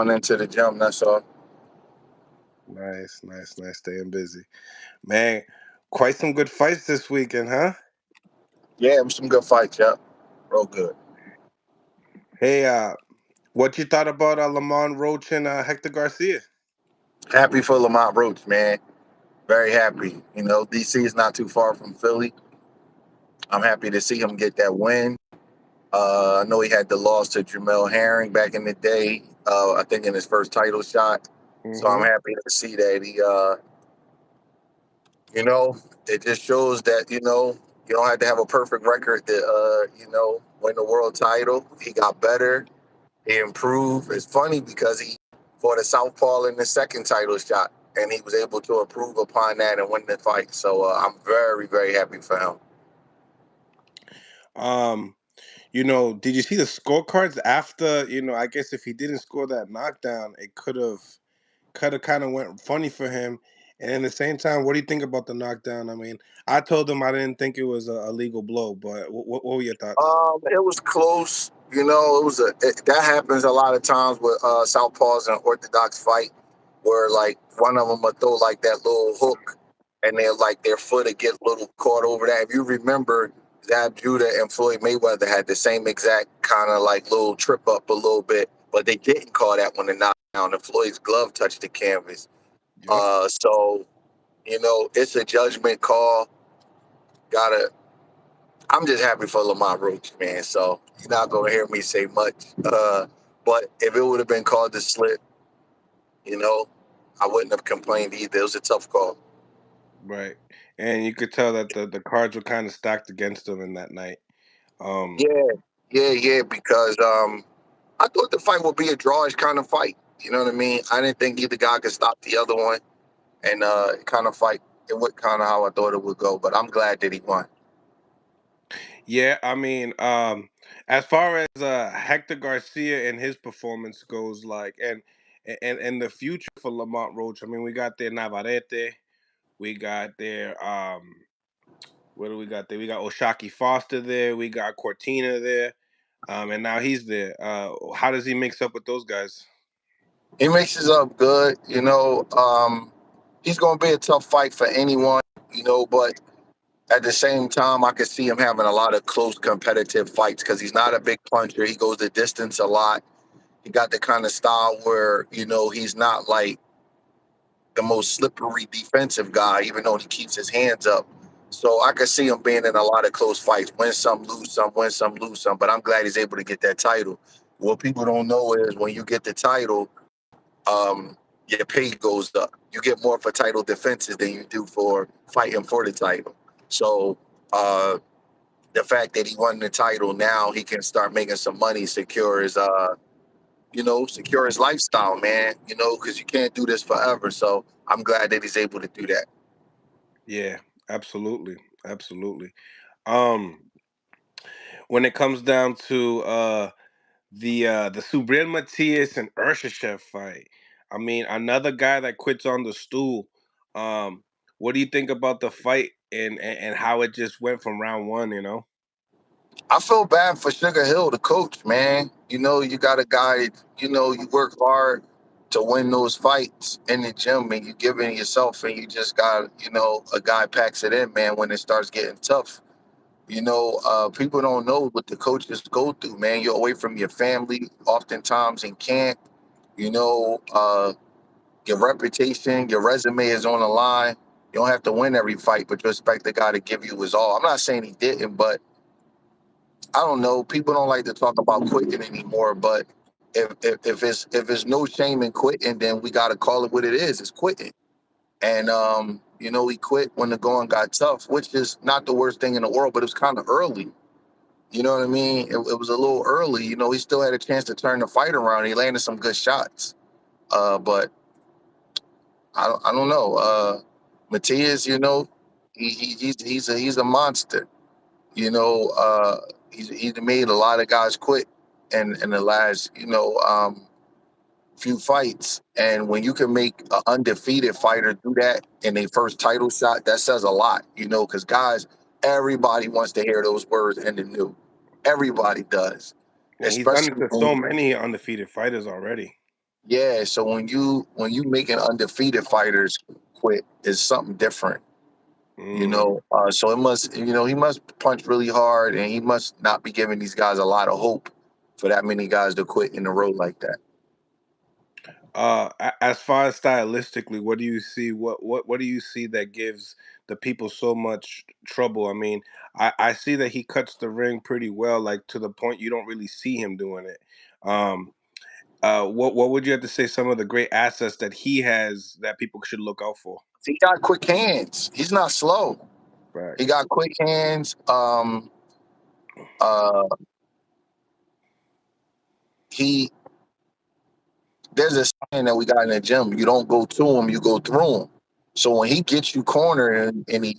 going into the gym. That's all. Nice. Staying busy, man. Quite some good fights this weekend, huh? Yeah, some good fights. Yeah, real good. Hey, what you thought about Lamont, Roach, and Hector Garcia? Happy for Lamont Roach, man. Very happy. DC is not too far from Philly. I'm happy to see him get that win. I know he had the loss to Jamel Herring back in the day. I think in his first title shot. So I'm Mm-hmm. happy to see that he. It just shows that you don't have to have a perfect record to win the world title. He got better. He improved. It's funny because he fought a southpaw in the second title shot, and he was able to improve upon that and win the fight. So I'm very, very happy for him. Um, did you see the scorecards after? I guess if he didn't score that knockdown, it could have kind of went funny for him. And at the same time, what do you think about the knockdown? I mean, I told him I didn't think it was a legal blow, but what were your thoughts? It was close. That happens a lot of times with southpaws in an orthodox fight, where like one of them will throw like that little hook, and then like their foot will get a little caught over that. If you remember, Zab Judah and Floyd Mayweather had the same exact kind of like little trip up a little bit, but they didn't call that when the knockdown. And Floyd's glove touched the canvas. Yep. So it's a judgment call. Gotta I'm just happy for Lamont Roach, man. So you're not gonna hear me say much. But if it would have been called the slip, you know, I wouldn't have complained either. It was a tough call. Right. And you could tell that the cards were kind of stacked against him in that night. Um, Yeah, yeah. Because I thought the fight would be a drawish kind of fight. You know what I mean? I didn't think either guy could stop the other one, and kind of fight. It went kind of how I thought it would go. But I'm glad that he won. yeah, I mean, as far as Hector Garcia and his performance goes, like, and the future for Lamont Roach. I mean, we got their Navarrete, we got their what do we got there? We got Oshaki Foster there, we got Cortina there, and now he's there. How does he mix up with those guys? He mixes up good. He's gonna be a tough fight for anyone. But at the same time, I could see him having a lot of close competitive fights because he's not a big puncher. He goes the distance a lot. He got the kind of style where, he's not like the most slippery defensive guy, even though he keeps his hands up. So I could see him being in a lot of close fights, win some, lose some, win some, lose some. But I'm glad he's able to get that title. What people don't know is when you get the title, your pay goes up. You get more for title defenses than you do for fighting for the title. So the fact that he won the title now, he can start making some money, secure his lifestyle, man. Because you can't do this forever. So I'm glad that he's able to do that. Yeah, absolutely, absolutely. Um, when it comes down to the Subriel Matias and Urshichev fight. I mean, another guy that quits on the stool. Um, what do you think about the fight and how it just went from round one? I feel bad for Sugar Hill, the coach, man. You got a guy, you work hard to win those fights in the gym and you give it yourself and you just got, a guy packs it in, man, when it starts getting tough. People don't know what the coaches go through, man. You're away from your family, oftentimes in camp. You know, uh, your reputation, your resume is on the line. You don't have to win every fight, but you expect the guy to give you his all. I'm not saying he didn't, but I don't know. People don't like to talk about quitting anymore. But if it's no shame in quitting, then we got to call it what it is. It's quitting. And he quit when the going got tough, which is not the worst thing in the world, but it was kind of early. You know what I mean? It was a little early. He still had a chance to turn the fight around. He landed some good shots. But I don't know. Matias, he's a monster. You know, uh, he's made a lot of guys quit in the last few fights. And when you can make an undefeated fighter do that in their first title shot, that says a lot. Because guys, everybody wants to hear those words in the new. Everybody does, And he's done it especially to when so many undefeated fighters already. Yeah, so when you making undefeated fighters quit, is something different. Mm. So it must, he must punch really hard, and he must not be giving these guys a lot of hope for that many guys to quit in a row like that. As far as stylistically, what do you see? What do you see that gives the people so much trouble? I mean, I see that he cuts the ring pretty well, like to the point you don't really see him doing it. Um, what would you have to say? Some of the great assets that he has that people should look out for. He got quick hands. He's not slow. He Facts. got quick hands. Uh, he There's a saying that we got in the gym: you don't go to him, you go through him. So when he gets you cornered, and he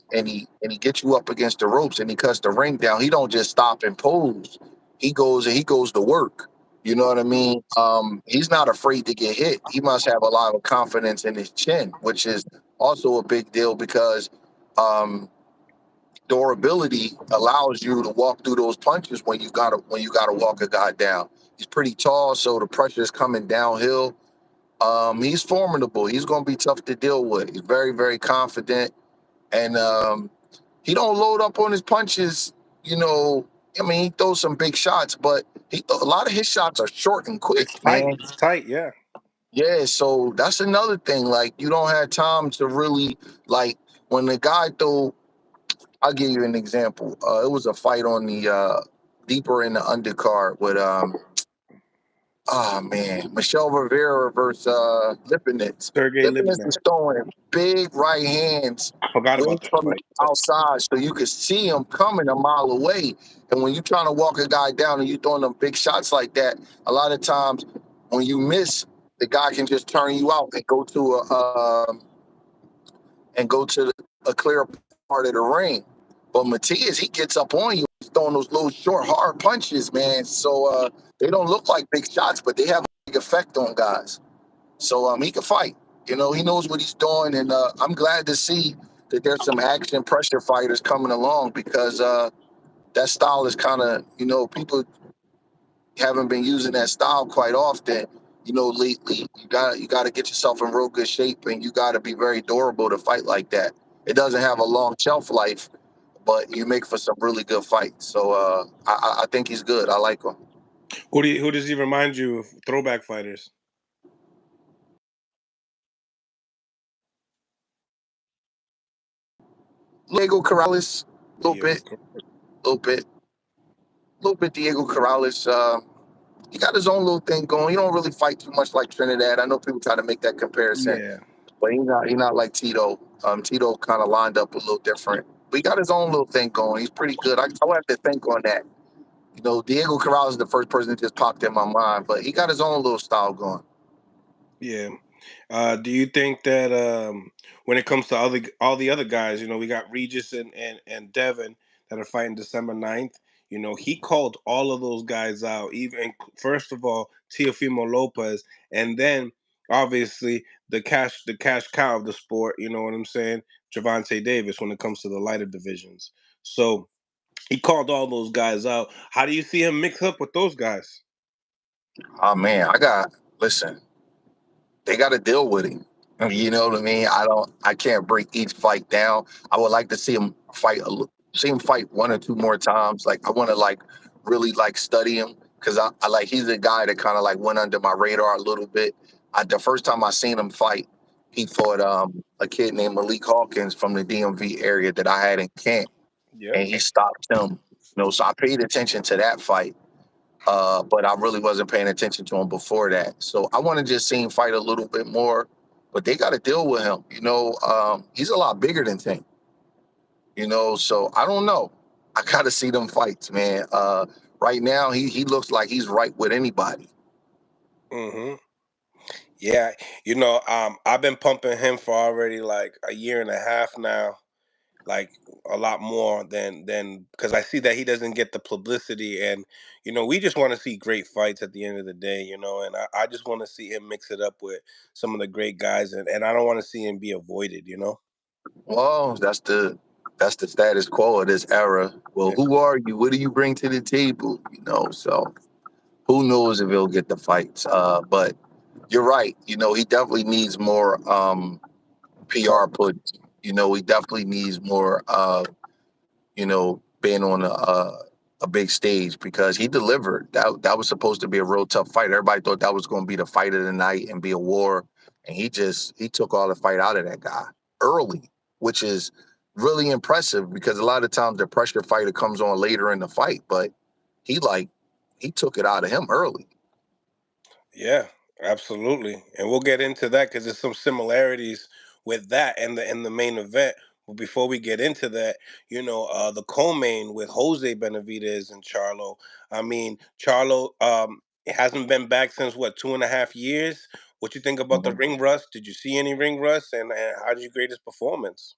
gets you up against the ropes, and he cuts the ring down, he don't just stop and pose. He goes to work. You know what I mean? He's not afraid to get hit. He must have a lot of confidence in his chin, which is also a big deal because um, durability allows you to walk through those punches when you gotta walk a guy down. He's pretty tall, so the pressure is coming downhill. He's formidable. He's going to be tough to deal with. He's very, very confident, and he don't load up on his punches. You know, I mean, he throws some big shots, but a lot of his shots are short and quick, It's tight. man. It's tight. Yeah. Yeah, so that's another thing. Like, you don't have time to really like when the guy throw. I'll give you an example. It was a fight on the deeper in the undercard with oh man, Michelle Rivera versus Lipinets. Sergey Lipinets Libman. is throwing big right hands I forgot way about that from the fight. outside, so you could see him coming a mile away. And when you're trying to walk a guy down and you throwing them big shots like that, a lot of times when you miss, the guy can just turn you out and go to a clear part of the ring. But Matias, he gets up on you, he's throwing those little short, hard punches, man. So they don't look like big shots, but they have a big effect on guys. So he can fight. He knows what he's doing, and I'm glad to see that there's some action pressure fighters coming along because that style is kind of, people haven't been using that style quite often. Lately, you got to get yourself in real good shape, and you got to be very durable to fight like that. It doesn't have a long shelf life, but you make for some really good fights. So I think he's good. I like him. Who does he remind you of? Throwback fighters. Diego Corrales, a little Diego. bit, little bit, little bit. Diego Corrales. He got his own little thing going. He don't really fight too much like Trinidad. I know people try to make that comparison, Yeah. but he's not like Tito. Tito kind of lined up a little different. But he got his own little thing going. He's pretty good. I would have to think on that. Diego Corrales is the first person that just popped in my mind, but he got his own little style going. Yeah. Do you think that when it comes to all the other guys, we got Regis and Devin that are fighting December 9th. He called all of those guys out. Even first of all, Teofimo Lopez, and then obviously the cash cow of the sport. You know what I'm saying? Javante Davis when it comes to the lighter divisions. So he called all those guys out. How do you see him mix up with those guys? Oh man, listen. They got to deal with him. You know what I mean? I can't break each fight down. I would like to see him fight one or two more times. Like I want to really study him because I like he's a guy that kind of went under my radar a little bit. The first time I seen him fight, he fought a kid named Malik Hawkins from the DMV area that I had in camp, Yep. and he stopped him. So I paid attention to that fight. But I really wasn't paying attention to him before that. So I want to just see him fight a little bit more. But they got to deal with him. He's a lot bigger than Tank. So I don't know. I got to see them fights, man. Right now, he looks like he's right with anybody. Hmm. Yeah, I've been pumping him for already like a year and a half now, like a lot more than because I see that he doesn't get the publicity, and we just want to see great fights at the end of the day, and I just want to see him mix it up with some of the great guys, and I don't want to see him be avoided. Well, that's the status quo of this era. Well, Yeah. who are you? What do you bring to the table? So who knows if he'll get the fights? But You're right. He definitely needs more PR Talk. push. He definitely needs more being on a big stage because he delivered. That was supposed to be a real tough fight. Everybody thought that was going to be the fight of the night and be a war, and he took all the fight out of that guy early, which is really impressive because a lot of times the pressure fighter comes on later in the fight, but he like he took it out of him early. Yeah, absolutely. And we'll get into that because there's some similarities with that and the main event. But before we get into that, the co-main with Jose Benavidez and Charlo. I mean, Charlo hasn't been back since what, 2.5 years. What you think about the Mhm. ring rust? Did you see any ring rust? And how did you grade his performance?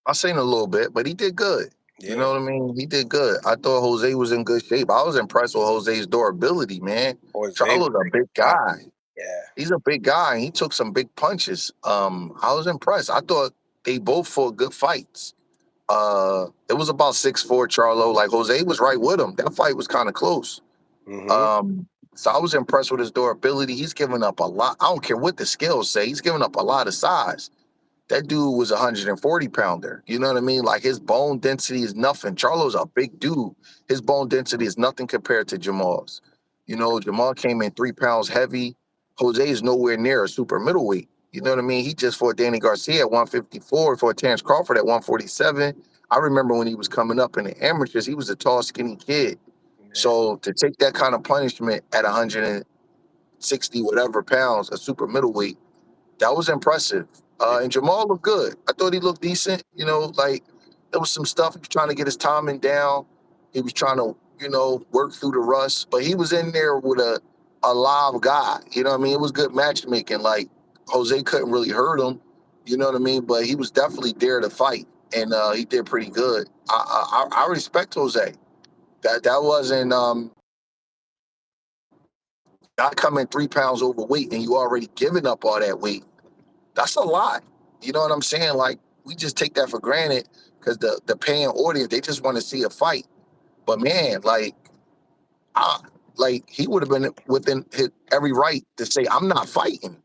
I seen a little bit, but he did good. You Yeah, know what I mean? He did good. I thought Jose was in good shape. I was impressed with Jose's durability, man. Jose was Charlo's a like big a guy. guy. Yeah. He's a big guy, and he took some big punches. I was impressed. I thought they both fought good fights. It was about 6-4 Charlo. Like Jose was right with him. That fight was kind of close. Mm-hmm. So I was impressed with his durability. He's giving up a lot. I don't care what the scales say. He's giving up a lot of size. That dude was a 140 pounder. You know what I mean? Like his bone density is nothing. Charlo's a big dude. His bone density is nothing compared to Jamal's. Jamal came in 3 pounds heavy. Jose is nowhere near a super middleweight. You know what I mean? He just fought Danny Garcia at 154, fought Terrence Crawford at 147. I remember when he was coming up in the amateurs, he was a tall, skinny kid. Yeah. So to take that kind of punishment at 160 whatever pounds, a super middleweight, that was impressive. Yeah. And Jamal looked good. I thought he looked decent. Like there was some stuff. He was trying to get his timing down. He was trying to, work through the rust. But he was in there with a live guy. You know what I mean? It was good matchmaking. Like Jose couldn't really hurt him. You know what I mean? But he was definitely there to fight, and he did pretty good. I respect Jose. That wasn't not coming 3 pounds overweight and you already giving up all that weight. That's a lot. You know what I'm saying? Like we just take that for granted because the paying audience they just want to see a fight. But man, I, like he would have been within his every right to say, "I'm not fighting.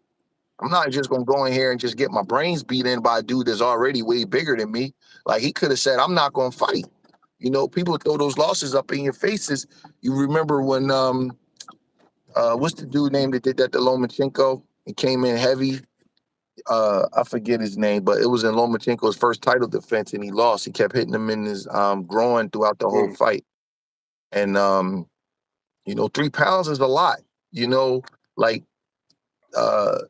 I'm not just gonna go in here and just get my brains beat in by a dude that's already way bigger than me." Like he could have said, "I'm not gonna fight." People throw those losses up in your faces. You remember when what's the dude name that did that to Lomachenko? He came in heavy. I forget his name, but it was in Lomachenko's first title defense, and he lost. He kept hitting him in his groin throughout the whole Mm. fight, and 3 pounds is a lot. You know, like uh,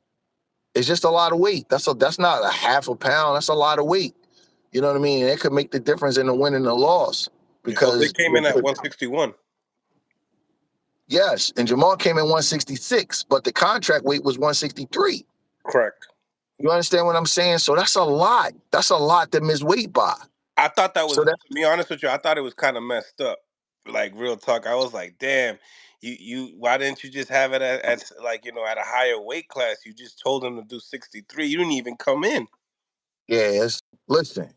it's just a lot of weight. That's not a half a pound. That's a lot of weight. You know what I mean? And it could make the difference in the win and the loss Yeah, Jose because came in at 161. yes, and Jamal came in 166, but the contract weight was 163. Correct. You understand what I'm saying? So that's a lot. That's a lot to miss weight by. I thought that was, So that to be honest with you, I thought it was kind of messed up. Like real talk, I was like, damn, why didn't you just have it at like at a higher weight class? You just told him to do 63. You didn't even come in. yes, listen,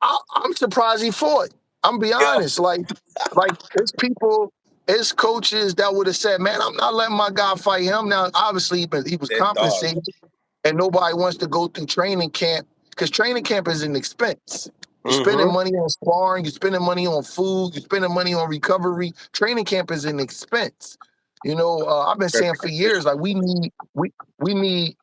I'm surprised he fought. I'm be Yeah, honest. Like it's people, it's coaches that would have said, "Man, I'm not letting my guy fight him." Now, obviously, he was they're dogs. compensated, and nobody wants to go through training camp because training camp is an expense. You're spending Mm-hmm. money on sparring, you're spending money on food, you're spending money on recovery. Training camp is an expense. I've been saying for years, like we need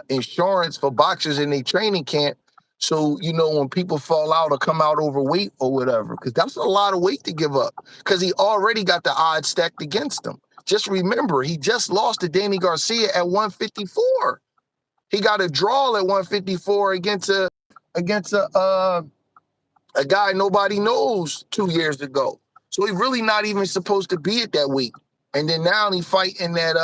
insurance for boxers in their training camp. So when people fall out or come out overweight or whatever, because that's a lot of weight to give up. Because he already got the odds stacked against him. Just remember, he just lost to Danny Garcia at 154. He got a draw at 154 against a guy nobody knows 2 years ago. So he really not even supposed to be at that weight. And then now he fighting at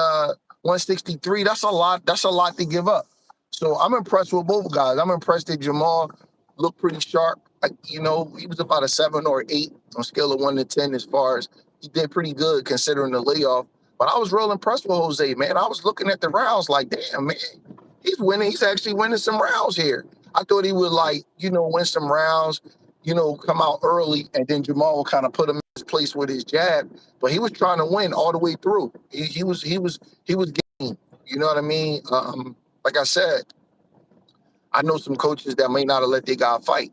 163. That's a lot. That's a lot to give up. So I'm impressed with both guys. I'm impressed that Jamal looked pretty sharp. He was about a 7 or 8 on a scale of 1 to 10 as far as he did pretty good considering the layoff. But I was real impressed with Jose, man. I was looking at the rounds like, damn, man, he's winning. He's actually winning some rounds here. I thought he would win some rounds, come out early, and then Jamal will kind of put him in his place with his jab. But he was trying to win all the way through. He was game. You know what I mean? Like I said, I know some coaches that may not have let their guy fight.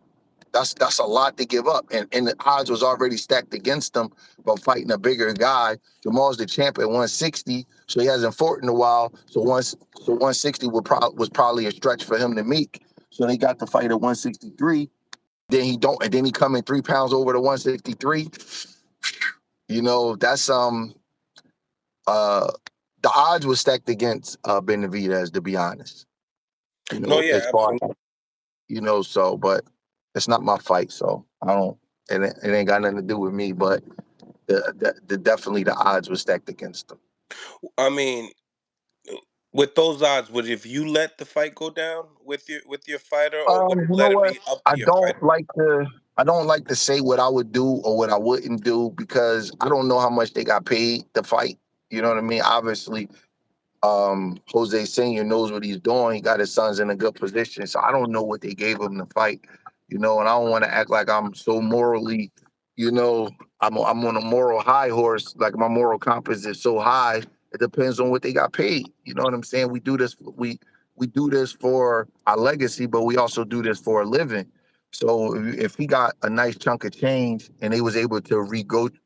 That's a lot to give up, and the odds was already stacked against them by fighting a bigger guy. Jamal's the champ at 160, so he hasn't fought in a while. So 160 was probably a stretch for him to make. So they got the fight at 163. Then he don't, and then he come in 3 pounds over to 163. You know, that's uh the odds were stacked against Benavidez, to be honest. You No, know, yeah, as far absolutely. so, but it's not my fight, so I don't. It ain't got nothing to do with me, but the definitely the odds were stacked against them. I mean, with those odds, would if you let the fight go down with your fighter, or would you You know let it what? be up I to your don't fighter? like to. I don't like to say what I would do or what I wouldn't do because I don't know how much they got paid to fight. You know what I mean? Obviously, Jose Senior knows what he's doing. He got his sons in a good position, so I don't know what they gave him to fight. You know, and I don't want to act like I'm so morally, you know, I'm on a moral high horse. Like my moral compass is so high. It depends on what they got paid. You know what I'm saying? We do this for our legacy, but we also do this for a living. So if he got a nice chunk of change and they was able to renegotiate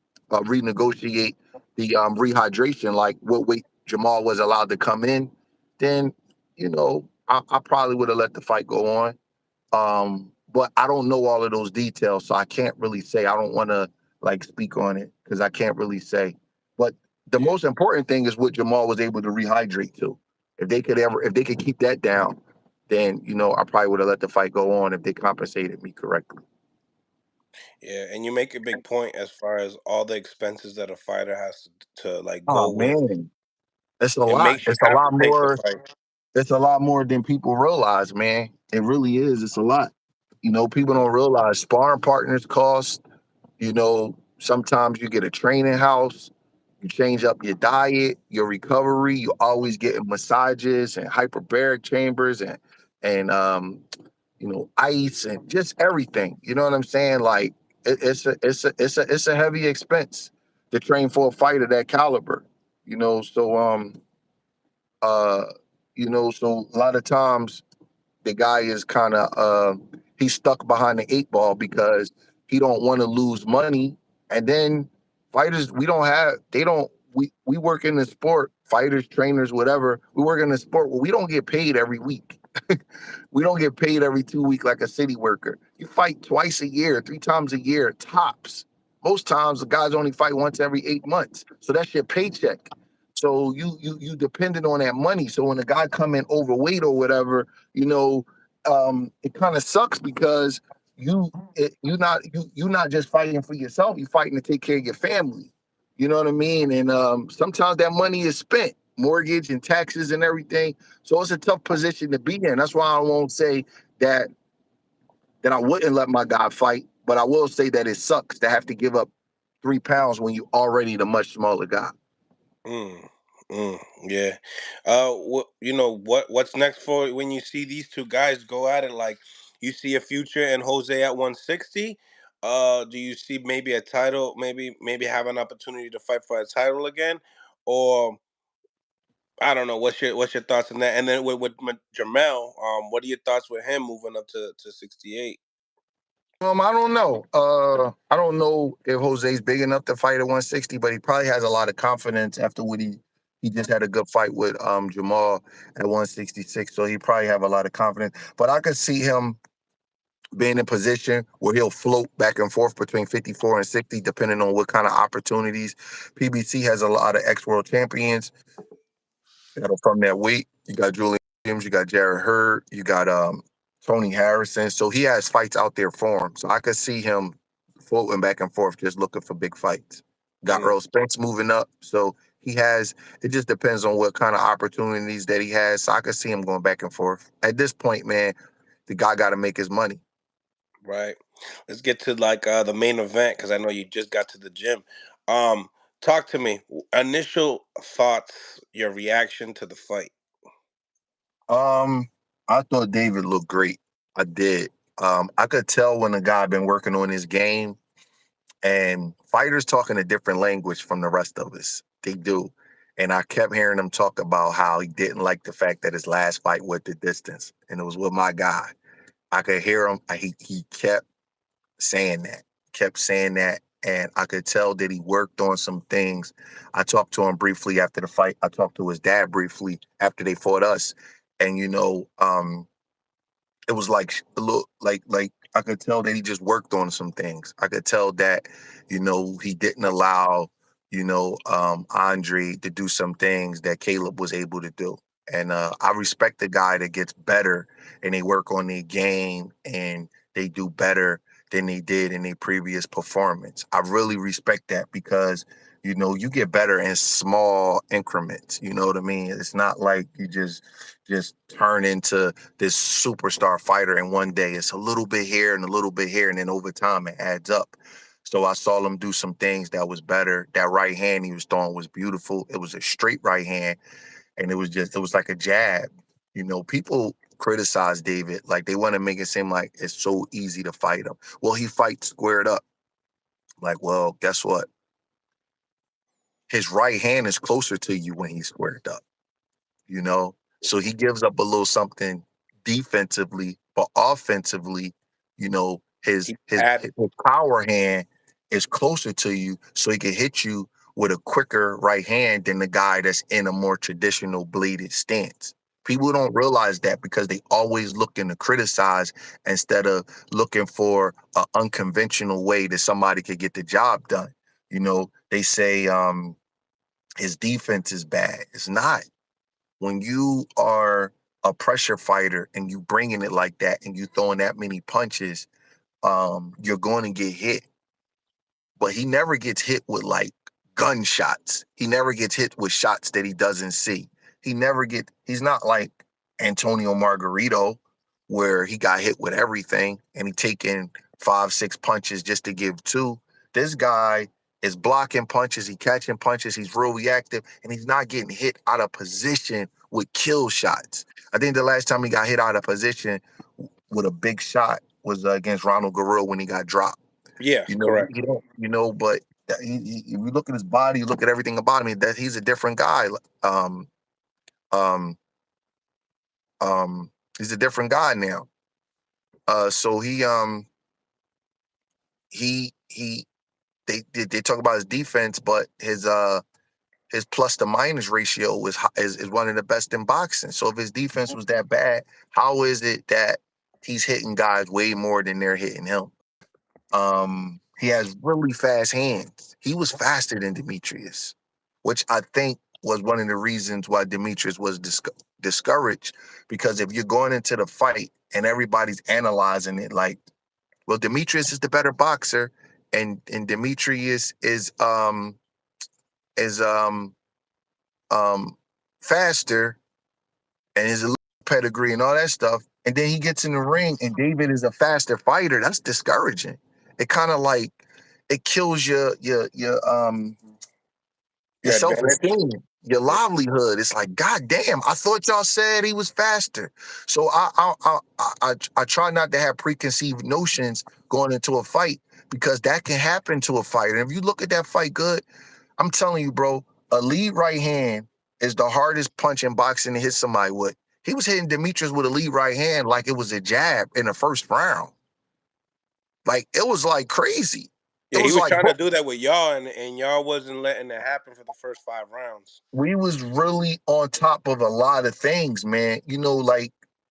the rehydration, like what weight Jamal was allowed to come in, then I probably would have let the fight go on. But I don't know all of those details, so I can't really say. I don't want to like speak on it because I can't really say. But the Yeah, most important thing is what Jamal was able to rehydrate to. If they could keep that down, then I probably would have let the fight go on if they compensated me correctly. yeah, and you make a big point as far as all the expenses that a fighter has to like Oh go with. man, it's a It lot. makes you have to take the fight. It's a lot more than people realize, man. It really is. It's a lot. People Mm, don't realize sparring partners cost. Sometimes you get a training house, you change up your diet, your recovery. You always getting massages and hyperbaric chambers and ice and just everything. You know what I'm saying? Like it's a heavy expense to train for a fight of that caliber. You know, so uh, so a lot of times the guy is kind of he's stuck behind the eight ball because he don't want to lose money. And then fighters, we don't have they don't we work in the sport, fighters, trainers, whatever. We work in the sport where we don't get paid every week. We don't get paid every 2 weeks like a city worker. You fight twice a year, 3 times a year, tops. Most times the guys only fight once every 8 months. So that's your paycheck. So you dependent on that money. So when a guy come in overweight or whatever, it kind of sucks because you're not just fighting for yourself. You're fighting to take care of your family. You know what I mean? And sometimes that money is spent, mortgage and taxes and everything. So it's a tough position to be in. That's why I won't say that I wouldn't let my guy fight, but I will say that it sucks to have to give up 3 pounds when you're already the much smaller guy. mm, yeah. What's next for when you see these two guys go at it? Like, you see a future in Jose at 160. Do you see maybe a title? Maybe have an opportunity to fight for a title again, or I don't know. What's your thoughts on that? And then with Jamel, what are your thoughts with him moving up to 68? I don't know. I don't know if Jose's big enough to fight at 160, but he probably has a lot of confidence after what he just had a good fight with Jamal at 166. So he probably have a lot of confidence. But I could see him being in position where he'll float back and forth between 54 and 60, depending on what kind of opportunities. PBC has a lot of ex-world champions that are from that weight. You got Julian Williams, you got Jared Hurd, you got Tony Harrison. So he has fights out there for him. So I could see him floating back and forth, just looking for big fights. Got Mm, Earl Spence moving up. So he has, it just depends on what kind of opportunities that he has. So I could see him going back and forth. At this point, man, the guy got to make his money. right. Let's get to like the main event because I know you just got to the gym. Um, Talk to me. Initial thoughts, your reaction to the fight. Um, I thought David looked great. I did. I could tell when a guy been working on his game, and fighters talking a different language from the rest of us. They do. And I kept hearing him talk about how he didn't like the fact that his last fight went the distance, and it was with my guy. I could hear him. He saying that, kept saying that, and I could tell that he worked on some things. I talked to him briefly after the fight. I talked to his dad briefly after they fought us, and it was like a little like I could tell that he just worked on some things. I could tell that, he didn't allow, Andre to do some things that Caleb was able to do. And I respect the guy that gets better and they work on their game and they do better than they did in their previous performance. I really respect that because you get better in small increments. You know what I mean? It's not like you just turn into this superstar fighter in one day. It's a little bit here and a little bit here, and then over time it adds up. So I saw him do some things that was better. That right hand he was throwing was beautiful. It was a straight right hand, and it was like a jab. People criticize David, like they want to make it seem like it's so easy to fight him. Well, he fights squared up. Like, well, guess what? His right hand is closer to you when he's squared up. you know. So he gives up a little something defensively, but offensively, his He his add his power hand is closer to you, so he can hit you with a quicker right hand than the guy that's in a more traditional bladed stance. People don't realize that because they always looking to criticize instead of looking for an unconventional way that somebody could get the job done. They say his defense is bad. It's not. When you are a pressure fighter and you bringing it like that and you throwing that many punches, you're going to get hit. But he never gets hit with like gunshots. He never gets hit with shots that he doesn't see. He's not like Antonio Margarito where he got hit with everything and he taking 5, 6 punches just to give two. This guy is blocking punches, he catching punches, he's real reactive, and he's not getting hit out of position with kill shots. I think the last time he got hit out of position with a big shot was against Ronald Garreau when he got dropped. yeah, correct. You don't, but if you look at his body, you look at everything about him, that he's a different guy. Um, um, he's a different guy now. So he they talk about his defense, but his plus to minus ratio is one of the best in boxing. So if his defense was that bad, how is it that he's hitting guys way more than they're hitting him? He has really fast hands. He was faster than Demetrius, which I think was one of the reasons why Demetrius was discouraged. Because if you're going into the fight and everybody's analyzing it like, well, Demetrius is the better boxer, and Demetrius is faster and his pedigree and all that stuff. And then he gets in the ring and David is a faster fighter. That's discouraging. It kind of like it kills your Your advantage. self-esteem, your livelihood. It's like, God damn, I thought y'all said he was faster. So I try not to have preconceived notions going into a fight because that can happen to a fighter. And if you look at that fight good, I'm telling you, bro, a lead right hand is the hardest punch in boxing to hit somebody with. He was hitting Demetrius with a lead right hand like it was a jab in the first round. Like, it was like crazy. It Yeah, he was was like trying to do that with y'all, and y'all wasn't letting it happen for the first 5 rounds. we was really on top of a lot of things, man.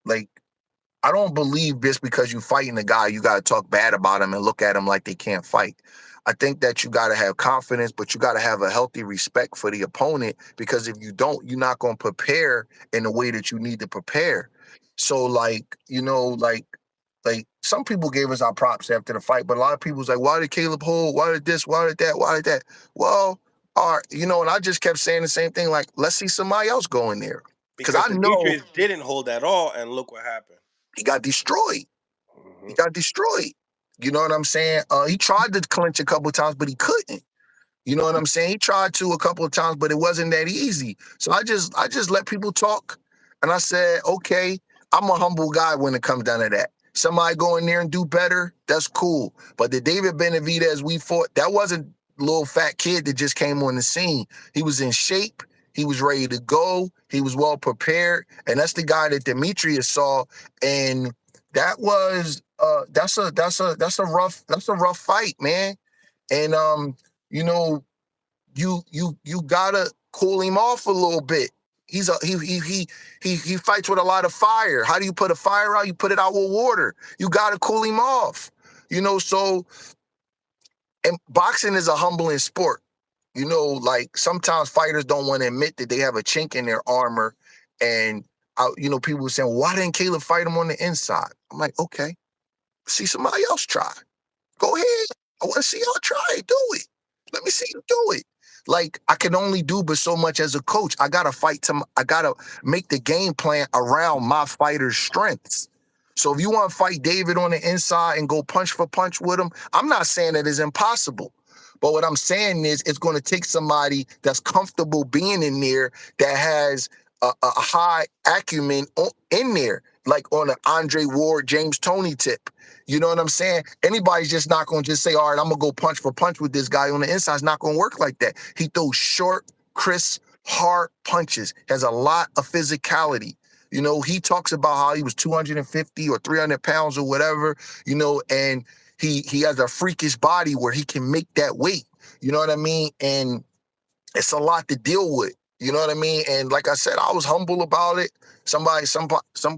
Like I don't believe just because you fighting a guy, you gotta talk bad about him and look at him like they can't fight. I think that you gotta have confidence, but you gotta have a healthy respect for the opponent because if you don't, you're not gonna prepare in the way that you need to prepare. So like some people gave us our props after the fight, but a lot of people was like, why did Caleb hold? Why did this? Why did that? Why did that? Well, all right, and I just kept saying the same thing, like, let's see somebody else go in there. Because Because I know Demetrius didn't hold at all, and look what happened. he got destroyed. He Hmm. got destroyed. You know what I'm saying? He tried to clinch a couple times, but he couldn't. You know what I'm saying? He tried to a couple of times, but it wasn't that easy. So I just let people talk, and I said, okay, I'm a humble guy when it comes down to that. Somebody go in there and do better, that's cool. But the David Benavidez we fought, that wasn't a little fat kid that just came on the scene. He was in shape. He was ready to go. He was well prepared, and that's the guy that Demetrius saw. And that was that's a rough fight, man. And you know, you gotta cool him off a little bit. He fights with a lot of fire. How do you put a fire out? You put it out with water. You gotta cool him off. So and boxing is a humbling sport. Like sometimes fighters don't want to admit that they have a chink in their armor, and people were saying, well, "Why didn't Caleb fight him on the inside?" I'm like, okay, see somebody else try. Go ahead. I want to see y'all try it. Do it. Let me see you do it. Like I can only do but so much as a coach. I gotta make the game plan around my fighter's strengths. So if you want to fight David on the inside and go punch for punch with him, I'm not saying that it's impossible. But what I'm saying is it's going to take somebody that's comfortable being in there, that has a high acumen in there, like on an Andre Ward, James Toney tip. You know what I'm saying? Anybody's just not going to just say, all right, I'm going to go punch for punch with this guy on the inside. It's not going to work like that. He throws short, crisp, hard punches, has a lot of physicality. He talks about how he was 250 or 300 pounds or whatever, and he has a freakish body where he can make that weight. You know what I mean? And it's a lot to deal with. You know what I mean? And like I said, I was humble about it. Some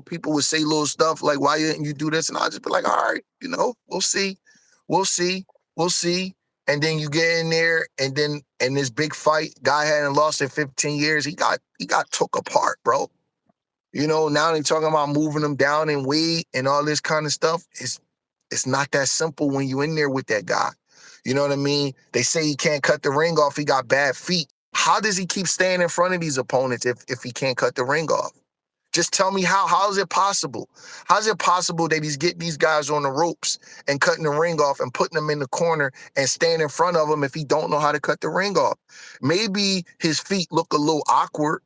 people would say little stuff like, "Why didn't you do this?" And I'll just be like, "All right, we'll see, we'll see, we'll see." And then you get in there, and then in this big fight, guy hadn't lost in 15 years. He got took apart, bro. Now they're talking about moving him down in weight and all this kind of stuff. It's not that simple when you in there with that guy. You know what I mean? They say he can't cut the ring off. He got bad feet. How does he keep staying in front of these opponents if he can't cut the ring off? Just tell me how. How is it possible? How is it possible that he's getting these guys on the ropes and cutting the ring off and putting them in the corner and staying in front of them if he don't know how to cut the ring off? Maybe his feet look a little awkward.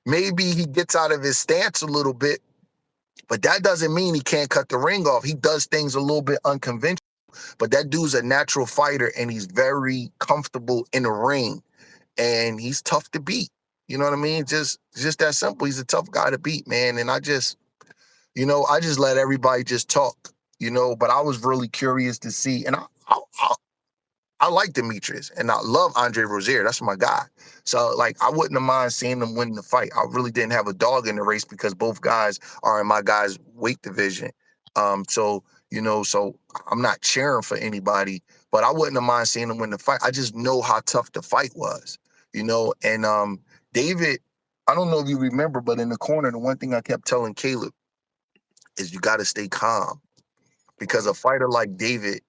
Maybe he gets out of his stance a little bit, but that doesn't mean he can't cut the ring off. He does things a little bit unconventional. But that dude's a natural fighter, and he's very comfortable in the ring, and he's tough to beat. You know what I mean? Just that simple. He's a tough guy to beat, man. And I just let everybody just talk. But I was really curious to see, and I like Demetrius, and I love Andre Rozier. That's my guy. So, like, I wouldn't have mind seeing them win the fight. I really didn't have a dog in the race because both guys are in my guys' weight division. So I'm not cheering for anybody, but I wouldn't have mind seeing them win the fight. I just know how tough the fight was, And David, I don't know if you remember, but in the corner, the one thing I kept telling Caleb is you got to stay calm because a fighter like David,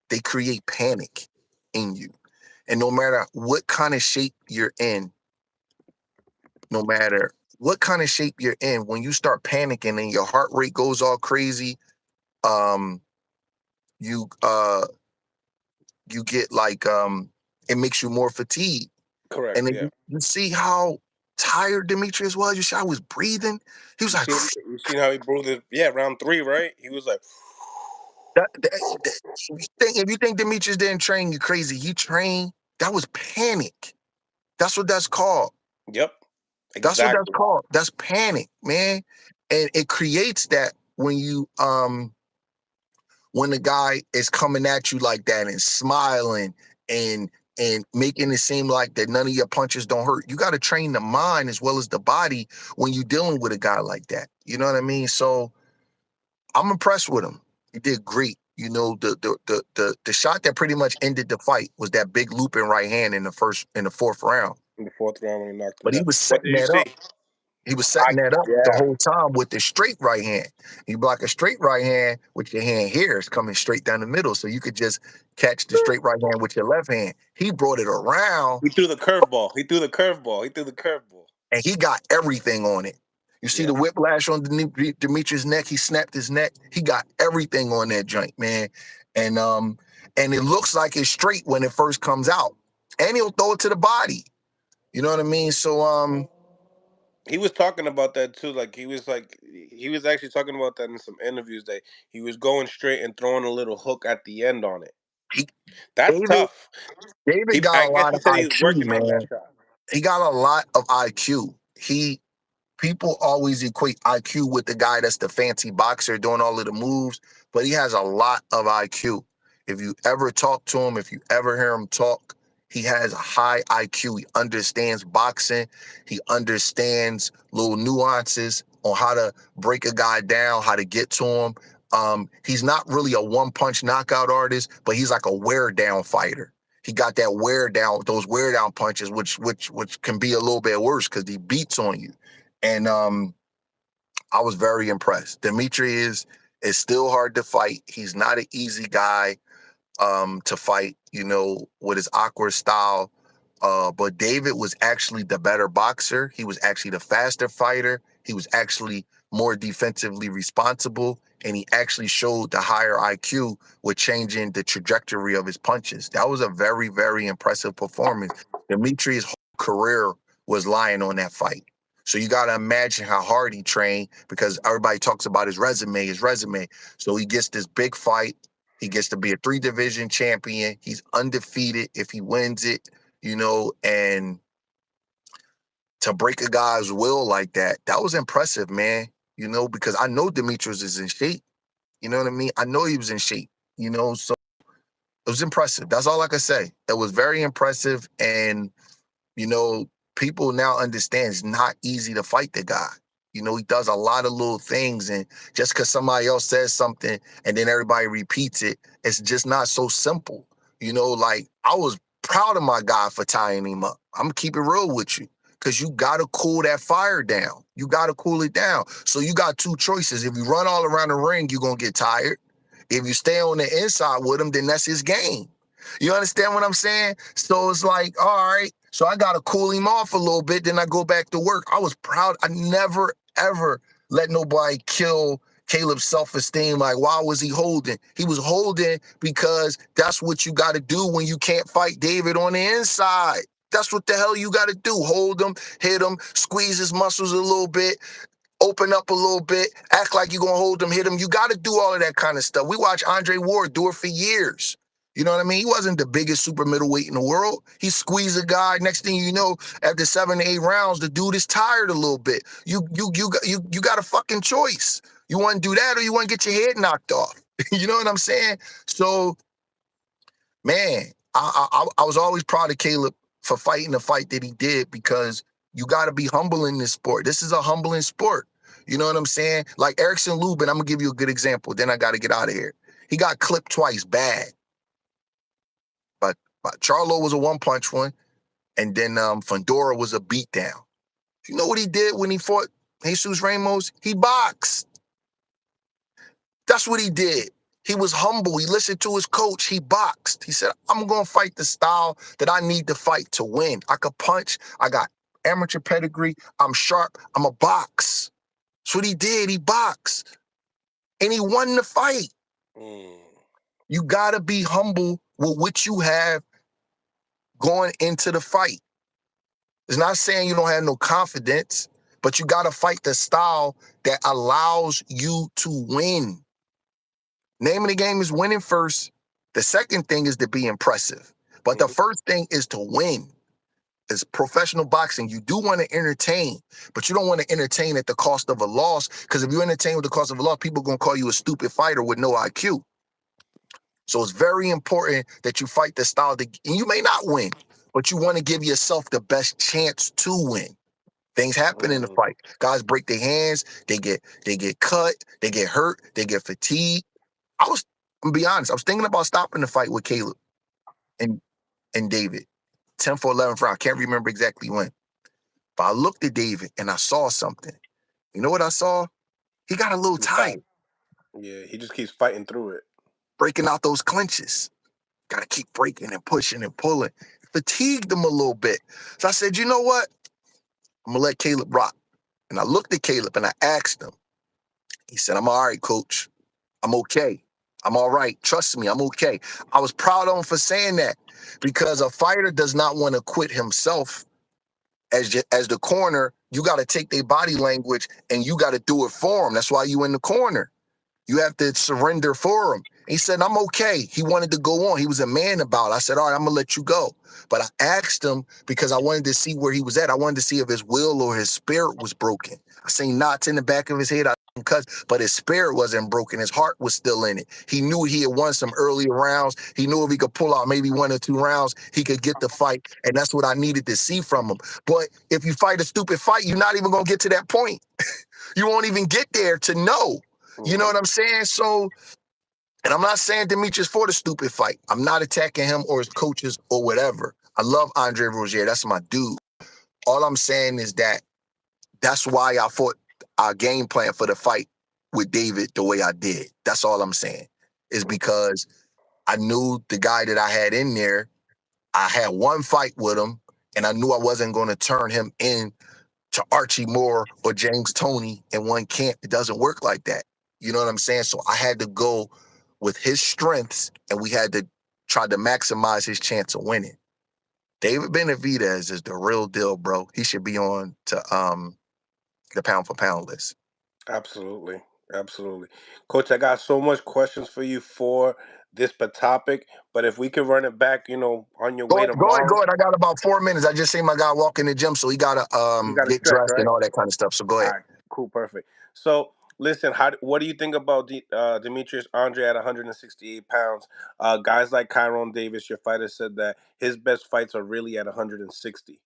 they create panic in you. And no matter what kind of shape you're in, no matter what kind of shape you're in, when you start panicking and your heart rate goes all crazy, um, you you get like it makes you more fatigued. Correct. And then Yeah. you see how tired Demetrius was. You see how he was breathing. He was You like, seen you seen how he breathed it? Yeah, round 3, right? He was like, if you think Demetrius didn't train, you crazy. He trained. That was panic. That's what that's called. yep, That's what that's exactly. called. That's panic, man. And it creates that when the guy is coming at you like that and smiling and making it seem like that none of your punches don't hurt. You got to train the mind as well as the body when you're dealing with a guy like that. You know what I mean? So I'm impressed with him. He did great. The shot that pretty much ended the fight was that big looping right hand in the fourth round. In the 4th round when he knocked him But he down. was What setting did you that see? up. He was setting that up the Yeah. whole time with the straight right hand. You block a straight right hand with your hand here, it's coming straight down the middle. So you could just catch the straight right hand with your left hand. He brought it around He threw the curveball. He threw the curveball. He threw the curveball. and he got everything on it. You see Yeah. the whiplash on Demetrius' neck. He snapped his neck. He got everything on that joint, man. And it looks like it's straight when it first comes out. And he'll throw it to the body. You know what I mean? So He was talking about that too. He was actually talking about that in some interviews that he was going straight and throwing a little hook at the end on it. he That's David tough. David I got a guess lot he of said he was IQ, working on that man. shot. He got a lot of IQ. People always equate IQ with the guy that's the fancy boxer doing all of the moves, but he has a lot of IQ. If you ever talk to him, if you ever hear him talk, he has a high IQ. He understands boxing. He understands little nuances on how to break a guy down, how to get to him. He's not really a one-punch knockout artist, but he's like a wear-down fighter. He got that wear down, those wear down punches, which can be a little bit worse because he beats on you. And I was very impressed. Demetrius is still hard to fight. He's not an easy guy to fight, with his awkward style. But David was actually the better boxer. He was actually the faster fighter. He was actually more defensively responsible. And he actually showed the higher IQ with changing the trajectory of his punches. That was a very, very impressive performance. Demetrius' whole career was lying on that fight. So you got to imagine how hard he trained because everybody talks about his resume. So he gets this big fight. He gets to be a 3 division champion. He's undefeated if he wins it, and to break a guy's will like that, that was impressive, man, because I know Demetrius is in shape. You know what I mean? I know he was in shape, so it was impressive. That's all I can say. It was very impressive. And you know, people now understand it's not easy to fight the guy. He does a lot of little things, and just because somebody else says something and then everybody repeats it, it's just not so simple. Like I was proud of my guy for tying him up. I'm gonna keep it real with you. Because you gotta cool that fire down. You gotta cool it down. So you got 2 choices. If you run all around the ring, you're gonna get tired. If you stay on the inside with him, then that's his game. You understand what I'm saying? So it's like, all right, so I got to cool him off a little bit. Then I go back to work. I was proud. I never, ever let nobody kill Caleb's self-esteem. Like, why was he holding? He was holding because that's what you got to do when you can't fight David on the inside. That's what the hell you got to do. Hold him, hit him, squeeze his muscles a little bit, open up a little bit, act like you're going to hold him, hit him. You got to do all of that kind of stuff. We watched Andre Ward do it for years. You know what I mean? He wasn't the biggest super middleweight in the world. He squeezed a guy. Next thing you know, after 7 to 8 rounds, the dude is tired a little bit. You got a fucking choice. You want to do that or you want to get your head knocked off. You know what I'm saying? So, man, I was always proud of Caleb for fighting the fight that he did because you got to be humble in this sport. This is a humbling sport. You know what I'm saying? Like Erickson Lubin, I'm going to give you a good example. Then I got to get out of here. He got clipped twice bad. But Charlo was a one-punch one, and then Fundora was a beatdown. You know what he did when he fought Jesus Ramos? He boxed. That's what he did. He was humble. He listened to his coach. He boxed. He said, I'm going to fight the style that I need to fight to win. I could punch. I got amateur pedigree. I'm sharp. I'm a box. That's what he did. He boxed. And he won the fight. You got to be humble with what you have going into the fight. It's not saying you don't have no confidence, but you got to fight the style that allows you to win. Name of the game is winning first. The second thing is to be impressive. But the first thing is to win. It's professional boxing. You do want to entertain, but you don't want to entertain at the cost of a loss, because if you entertain with the cost of a loss, people are going to call you a stupid fighter with no IQ. So it's very important that you fight the style and you may not win, but you want to give yourself the best chance to win. Things happen in the fight. Guys break their hands, they get cut, they get hurt, they get fatigued. I'm gonna be honest, I was thinking about stopping the fight with Caleb and David. 10 for 11th round. I can't remember exactly when. But I looked at David and I saw something. You know what I saw? He got a little tired. Yeah, he just keeps fighting through it. Breaking out those clinches. Got to keep breaking and pushing and pulling. Fatigued him a little bit. So I said, you know what? I'm going to let Caleb rock. And I looked at Caleb and I asked him. He said, I'm all right, coach. I'm okay. I'm all right. Trust me, I'm okay. I was proud of him for saying that, because a fighter does not want to quit himself. As the corner, you got to take their body language and you got to do it for them. That's why you in the corner. You have to surrender for him. He said, I'm okay. He wanted to go on. He was a man about it. I said, all right, I'm going to let you go. But I asked him because I wanted to see where he was at. I wanted to see if his will or his spirit was broken. I seen knots in the back of his head. But his spirit wasn't broken. His heart was still in it. He knew he had won some earlier rounds. He knew if he could pull out maybe 1 or 2 rounds, he could get the fight. And that's what I needed to see from him. But if you fight a stupid fight, you're not even going to get to that point. You won't even get there to know. You know what I'm saying? So, and I'm not saying Demetrius for the stupid fight. I'm not attacking him or his coaches or whatever. I love Andre Rozier. That's my dude. All I'm saying is that that's why I fought our game plan for the fight with David the way I did. That's all I'm saying. Is because I knew the guy that I had in there, I had one fight with him, and I knew I wasn't going to turn him in to Archie Moore or James Toney in one camp. It doesn't work like that. You know what I'm saying? So I had to go with his strengths, and we had to try to maximize his chance of winning. David Benavidez is the real deal, bro. He should be on to the pound for pound list. Absolutely. Absolutely. Coach, I got so much questions for you for this topic, but if we could run it back, on your Go way ahead, go ahead, tomorrow, go ahead. I got about 4 minutes. I just seen my guy walk in the gym, so he gotta you got to get stretch, dressed and right? all that kind of stuff. So go All ahead. right, cool, perfect. So, listen, what do you think about Demetrius Andre at 168 pounds? Guys like Kyron Davis, your fighter, said that his best fights are really at 160.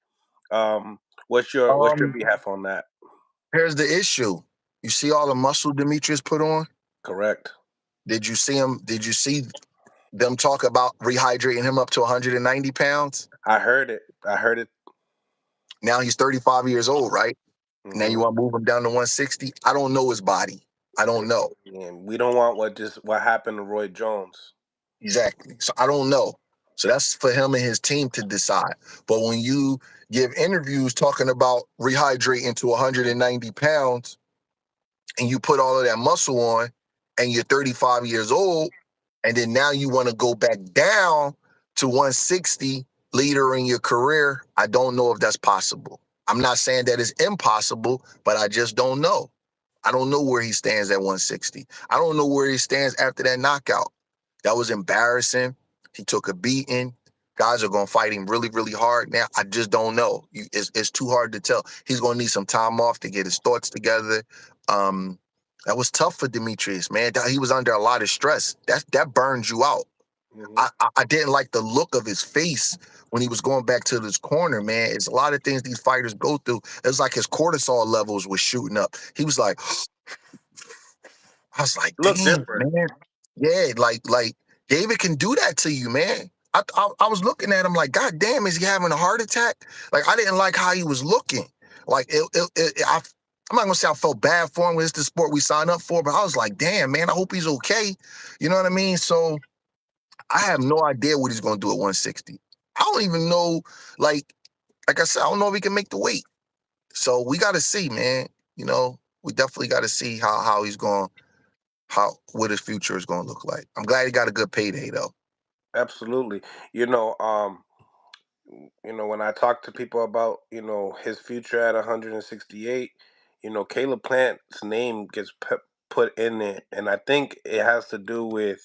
Um, what's your Um, behalf on that? Here's the issue. You see all the muscle Demetrius put on? Correct. Did you see him? Did you see them talk about rehydrating him up to 190 pounds? I heard it. I heard it. Now he's 35 years old, right? Now you Hmm. want to move him down to 160? I don't know his body. I don't know. And we don't want what happened to Roy Jones. Exactly. So I don't know. So that's for him and his team to decide. But when you give interviews talking about rehydrating to 190 pounds and you put all of that muscle on and you're 35 years old, and then now you want to go back down to 160 later in your career, I don't know if that's possible. I'm not saying that it's impossible, but I just don't know. I don't know where he stands at 160. I don't know where he stands after that knockout. That was embarrassing. He took a beating. Guys are going to fight him really, really hard now. I just don't know. It's too hard to tell. He's going to need some time off to get his thoughts together. Um, that was tough for Demetrius, man. He was under a lot of stress. That burns you out. Hmm. I didn't like the look of his face when he was going back to this corner, man. It's a lot of things these fighters go through. It was like his cortisol levels were shooting up. He was like, I was like, Look damn, different. man. Yeah, like David can do that to you, man. I was looking at him like, God damn, is he having a heart attack? Like, I didn't like how he was looking. Like, I'm not gonna say I felt bad for him. It's the sport we signed up for, but I was like, damn, man, I hope he's okay. You know what I mean? So I have no idea what he's gonna do at 160. I don't even know, like I said, I don't know if he can make the weight. So we got to see, man. You know, we definitely got to see how he's going, how what his future is going to look like. I'm glad he got a good payday though. Absolutely. You know, um, when I talk to people about, his future at 168, Caleb Plant's name gets put in it, and I think it has to do with,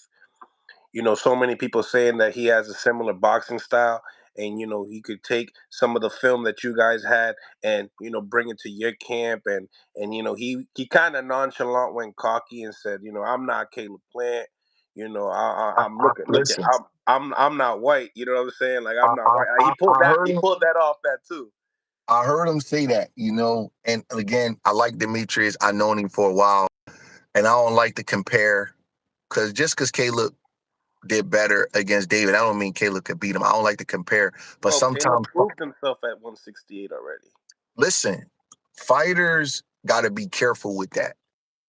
so many people saying that he has a similar boxing style, and he could take some of the film that you guys had and bring it to your camp, and he kind of nonchalant went cocky and said, I'm not Caleb Plant, I'm looking, Listen, I'm not white, you know what I'm saying? Like, I'm not white. He pulled I that heard he him. pulled that off that too. I heard him say that, you know. And again, I like Demetrius. I known him for a while, and I don't like to compare because Caleb did better against David, I don't mean Caleb could beat him. I don't like to compare, but Well, Caleb sometimes proved himself at 168 already. listen, fighters got to be careful with that.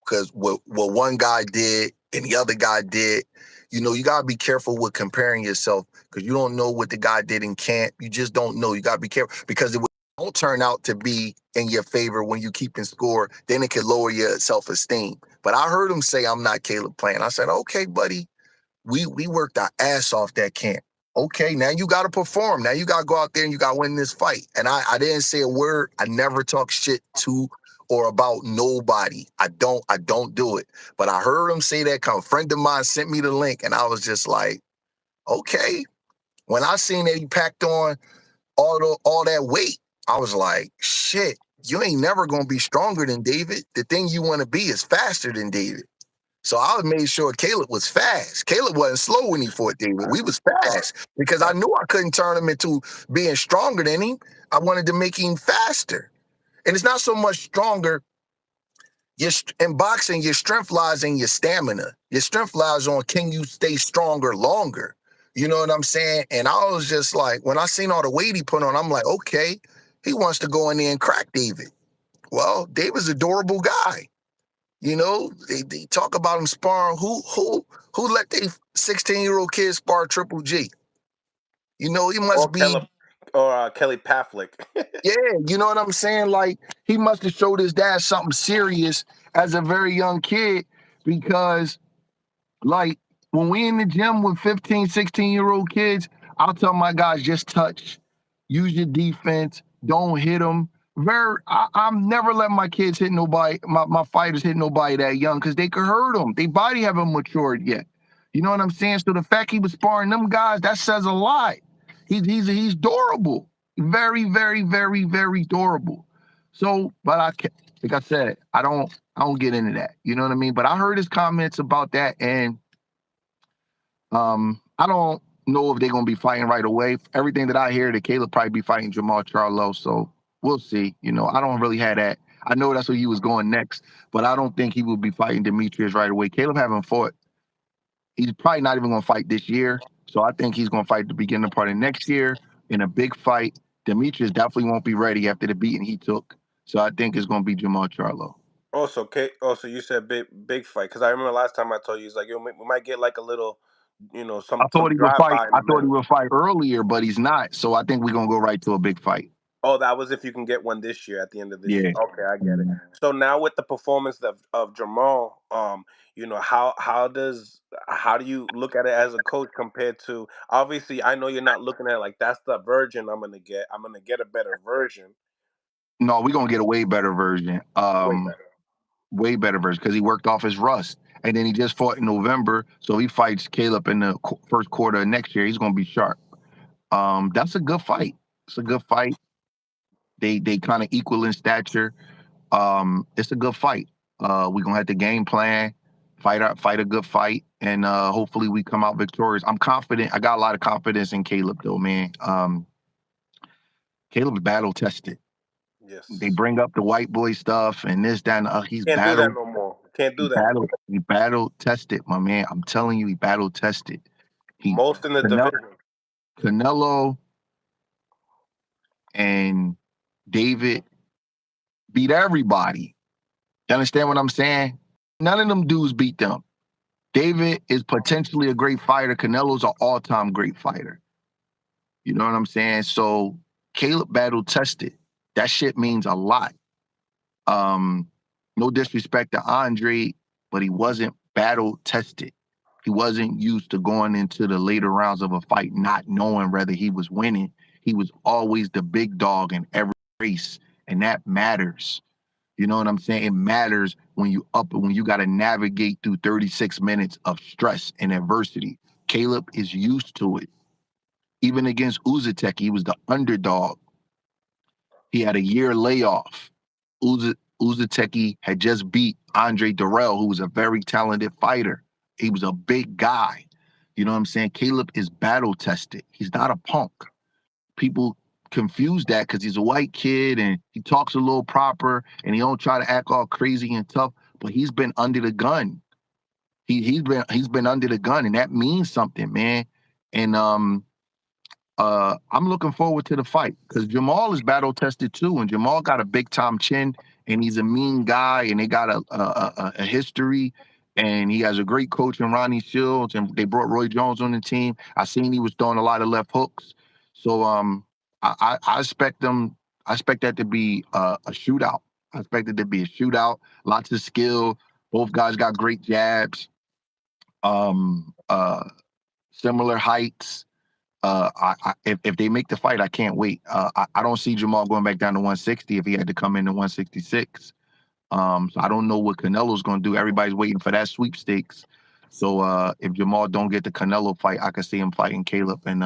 Because what one guy did and the other guy did, you know, you gotta be careful with comparing yourself because you don't know what the guy did in camp. You just don't know. You gotta be careful because it won't turn out to be in your favor when you keep in score. Then it could lower your self-esteem. But I heard him say, "I'm not Caleb Plant." I said, "Okay, buddy, we worked our ass off that camp. Okay, now you got to perform. Now you got to go out there and you got to win this fight." And I didn't say a word. I never talk shit to or about nobody. I don't do it. But I heard him say that. A friend of mine sent me the link, and I was just like, okay. When I seen that he packed on all that weight, I was like, shit, you ain't never gonna be stronger than David. The thing you want to be is faster than David. So I made sure Caleb was fast. Caleb wasn't slow when he fought David. We was fast because I knew I couldn't turn him into being stronger than him. I wanted to make him faster. And it's not so much stronger. In boxing, your strength lies in your stamina. Your strength lies on can you stay stronger longer? You know what I'm saying? And I was just like, when I seen all the weight he put on, I'm like, okay, he wants to go in there and crack David. Well, David's a durable guy. You know, they talk about him sparring. Who let they 16-year-old kid spar Triple G? You know, he Or must be, Kelly Paflick. yeah, you know what I'm saying? Like, he must have showed his dad something serious as a very young kid because, like, when we in the gym with 15, 16-year-old kids, I'll tell my guys, just touch, use your defense, don't hit them. I'm never letting my kids hit nobody, my fighters hit nobody that young because they could hurt them. Their body haven't matured yet. You know what I'm saying? So the fact he was sparring them guys, that says a lot. He's durable. Very, very, very, very durable. So, but like I said, I don't get into that. You know what I mean? But I heard his comments about that, and I don't know if they're gonna be fighting right away. Everything that I hear, that Caleb probably be fighting Jamal Charlo. So we'll see. You know, I don't really have that. I know that's where he was going next, but I don't think he will be fighting Demetrius right away. Caleb haven't fought. He's probably not even gonna fight this year. So I think he's gonna fight the beginning part of next year in a big fight. Demetrius definitely won't be ready after the beating he took. So I think it's gonna be Jamal Charlo. Also, you said big fight because I remember last time I told you, it's like, we might get like a little, I some thought he would drive fight. by in I the thought he middle. would fight earlier, but he's not. So I think we're gonna go right to a big fight. Oh, that was if you can get one this year, at the end of this year. Yeah. Okay, I get it. So now with the performance of Jamal, how do you look at it as a coach compared to, obviously, I know you're not looking at it like that's the version I'm gonna get. I'm gonna get a better version. No, we're gonna get a way better version. Way better. Way better version because he worked off his rust. And then he just fought in November. So he fights Caleb in the first quarter of next year. He's gonna be sharp. That's a good fight. It's a good fight. They kind of equal in stature. It's a good fight. We're gonna have to game plan, fight a good fight, and hopefully we come out victorious. I'm confident. I got a lot of confidence in Caleb though, man. Caleb's battle tested. They Yes. bring up the white boy stuff and this, that, and he's Can't do that battle, no more. Can't he do that. battle, he battle tested, my man. I'm telling you, he battle tested. He Most in the Canelo, division. Canelo and David beat everybody. You understand what I'm saying? None of them dudes beat them. David is potentially a great fighter. Canelo's an all-time great fighter. You know what I'm saying? So Caleb battle tested. That shit means a lot. Um, no disrespect to Andre, but he wasn't battle tested. He wasn't used to going into the later rounds of a fight not knowing whether he was winning. He was always the big dog in every race, and that matters. You know what I'm saying? It matters when you got to navigate through 36 minutes of stress and adversity. Caleb is used to it. Even against Uzatek, he was the underdog. He had a year layoff. Uzateki had just beat Andre Durrell, who was a very talented fighter. He was a big guy. You know what I'm saying? Caleb is battle tested. He's not a punk. People confuse that because he's a white kid and he talks a little proper and he don't try to act all crazy and tough. But he's been under the gun. He's been under the gun, and that means something, man. And I'm looking forward to the fight because Jamal is battle tested too, and Jamal got a big time chin, and he's a mean guy, and they got a history, and he has a great coach in Ronnie Shields, and they brought Roy Jones on the team. I seen he was throwing a lot of left hooks, so I expect them. I expect that to be a shootout. I expect it to be a shootout. Lots of skill. Both guys got great jabs. Um, uh, Similar heights. If they make the fight, I can't wait. I don't see Jamal going back down to 160 if he had to come in to 166. So I don't know what Canelo's gonna do. Everybody's waiting for that sweepstakes. So if Jamal don't get the Canelo fight, I could see him fighting Caleb, and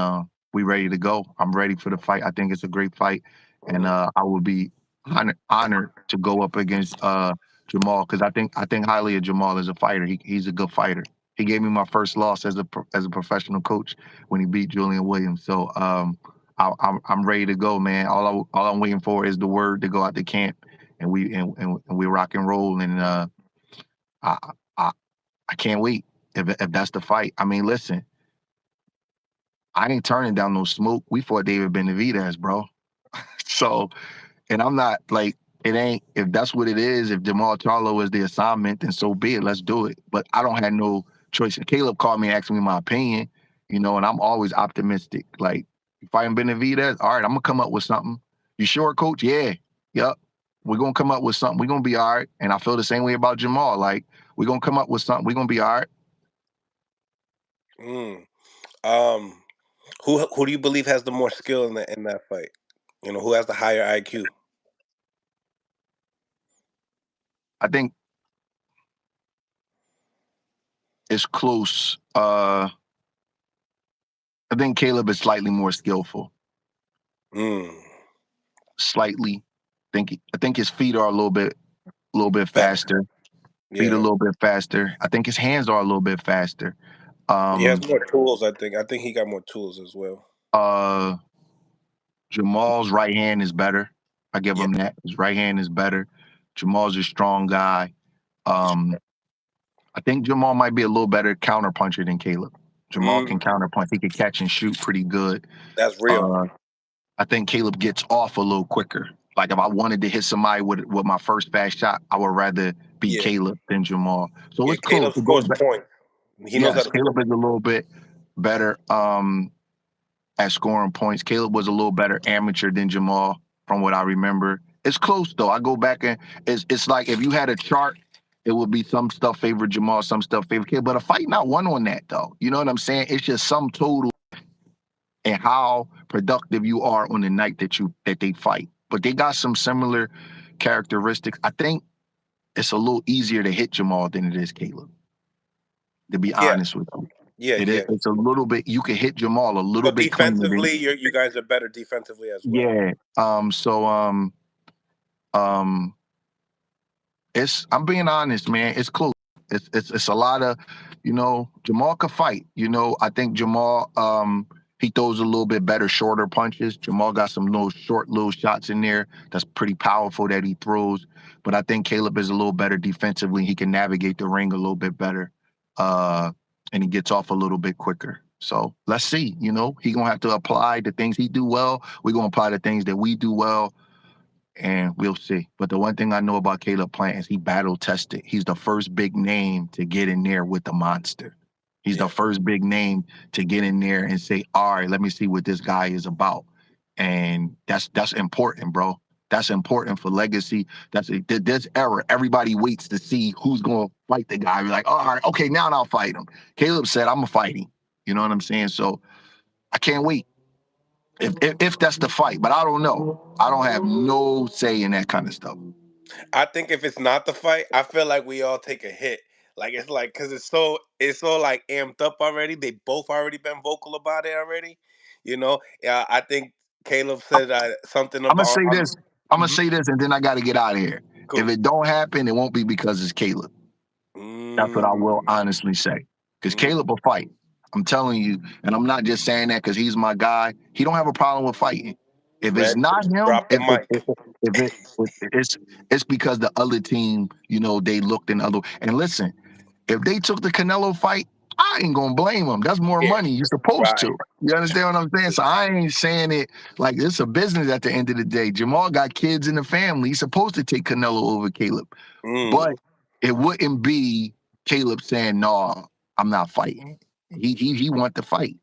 we ready to go. I'm ready for the fight. I think it's a great fight, and Mm. I will be honored to go up against Jamal because I think highly of Jamal as a fighter. He's a good fighter. He gave me my first loss as a professional coach when he beat Julian Williams. So I'm ready to go, man. All I'm waiting for is the word to go out the camp, and we rock and roll. And I, I I can't wait if that's the fight. I mean, listen, I ain't turning down no smoke. We fought David Benavidez, bro. So, and I'm not like it ain't if that's what it is. If Jamal Charlo is the assignment, then so be it. Let's do it. But I don't have no choice. Caleb called me, asking me my opinion, and I'm always optimistic. Like if I'm Benavidez, all right, I'm gonna come up with something. You sure, coach? Yeah. Yep. We're gonna come up with something. We're gonna be all right. And I feel the same way about Jamal. Like we're gonna come up with something. We're gonna be all right. Mm. Um, who do you believe has the more skill in that fight? Who has the higher IQ? I think it's close. I think Caleb is slightly more skillful. Mm. Slightly. I think his feet are a little bit Better. faster. Feet a Yeah. little bit faster. I think his hands are a little bit faster. He has Um, more tools, I think. I think he got more tools as well. uh, Jamal's right hand is better. I give Yeah. him that. His right hand is better. Jamal's a strong guy. Um, I think Jamal might be a little better counter puncher than Caleb. Jamal can Mm. counter punch. He can catch and shoot pretty good. That's real. Uh, I think Caleb gets off a little quicker. Like if I wanted to hit somebody with my first fast shot, I would rather be Yeah. Caleb than Jamal. So Yeah. it's close. Caleb It goes scores back. points. He knows how Yes, to Caleb score. is a little bit better at scoring points. Caleb was a little better amateur than Jamal, from what I remember. It's close though. I go back and it's like if you had a chart, it would be some stuff favor Jamal, some stuff favor Caleb. But a fight not won on that though. You know what I'm saying? It's just sum total and how productive you are on the night that they fight. But they got some similar characteristics. I think it's a little easier to hit Jamal than it is Caleb, to be Yeah. honest with you. Yeah. It is Yeah. it's a little bit you can hit Jamal a little So bit cleaner than defensively, you guys are better defensively as well. yeah. Um it's I'm being honest, man. It's close. It's a lot of, Jamal could fight. I think Jamal he throws a little bit better shorter punches. Jamal got some little short little shots in there that's pretty powerful that he throws. But I think Caleb is a little better defensively. He can navigate the ring a little bit better. Uh and he gets off a little bit quicker. So let's see. He gonna have to apply the things he do well. We're gonna apply the things that we do well and we'll see. But the one thing I know about Caleb Plant is he battle tested. He's the first big name to get in there with the monster. He's the Yeah. first big name to get in there and say, "All right, let me see what this guy is about." And that's important, bro. That's important for legacy. This era. Everybody waits to see who's gonna fight the guy. Be like, all right, okay, now I'll fight him. Caleb said, "I'm gonna fight him." You know what I'm saying? So I can't wait if that's the fight, but I don't know. I don't have no say in that kind of stuff. I think if it's not the fight, I feel like we all take a hit. Like it's like because it's so like amped up already. They both already been vocal about it already. I think Caleb said something I'm gonna about say on. this. I'm gonna Mhm. say this, and then I got to get out of here. If Cool. it don't happen, it won't be because it's Caleb. That's what I will Mm, honestly say. Because mm. Caleb will fight. I'm telling you, and I'm not just saying that because he's my guy. He don't have a problem with fighting. If it's Red, not him, drop the mic. it's because the other team, they looked in other. And listen, if they took the Canelo fight, I ain't gonna blame them. That's more Yeah, money. You're supposed right. to. You understand what I'm saying? So I ain't saying it like it's a business at the end of the day. Jamal got kids in the family. He's supposed to take Canelo over Caleb. But Mm. it wouldn't be Caleb saying, no, I'm not fighting. He want to fight,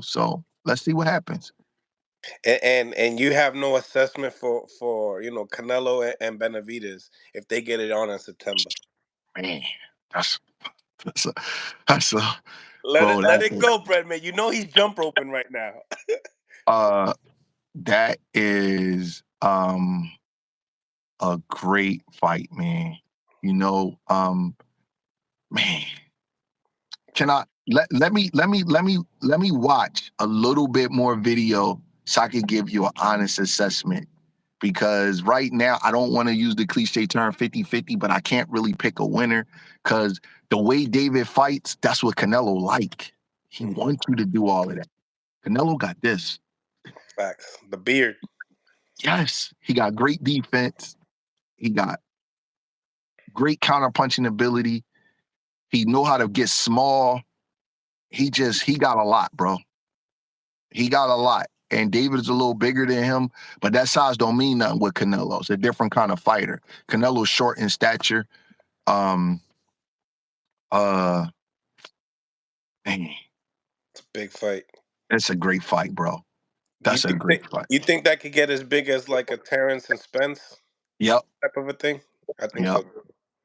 So let's see what happens. And you have no assessment for Canelo and Benavidez if they get it on in September. Man, that's that's a, that's a Let bro, it let it go, Breadman. You know he's jump roping right now. uh that is a great fight, man. You know, man, can I let me watch a little bit more video so I can give you an honest assessment. Because right now I don't want to use the cliche term 50-50, but I can't really pick a winner because the way David fights, that's what Canelo like. He Hmm. wants you to do all of that. Canelo got this. Facts. The beard. Yes, he got great defense. He got great counterpunching ability. He know how to get small. He got a lot, bro. He got a lot. And David is a little bigger than him, but that size don't mean nothing with Canelo. It's a different kind of fighter. Canelo's short in stature. Um, uh, man, It's a big fight. it's a great fight, bro. Do you That's a think great fight. you think that could get as big as like a Terrence and Spence Yep, type of a thing? I think yep. so.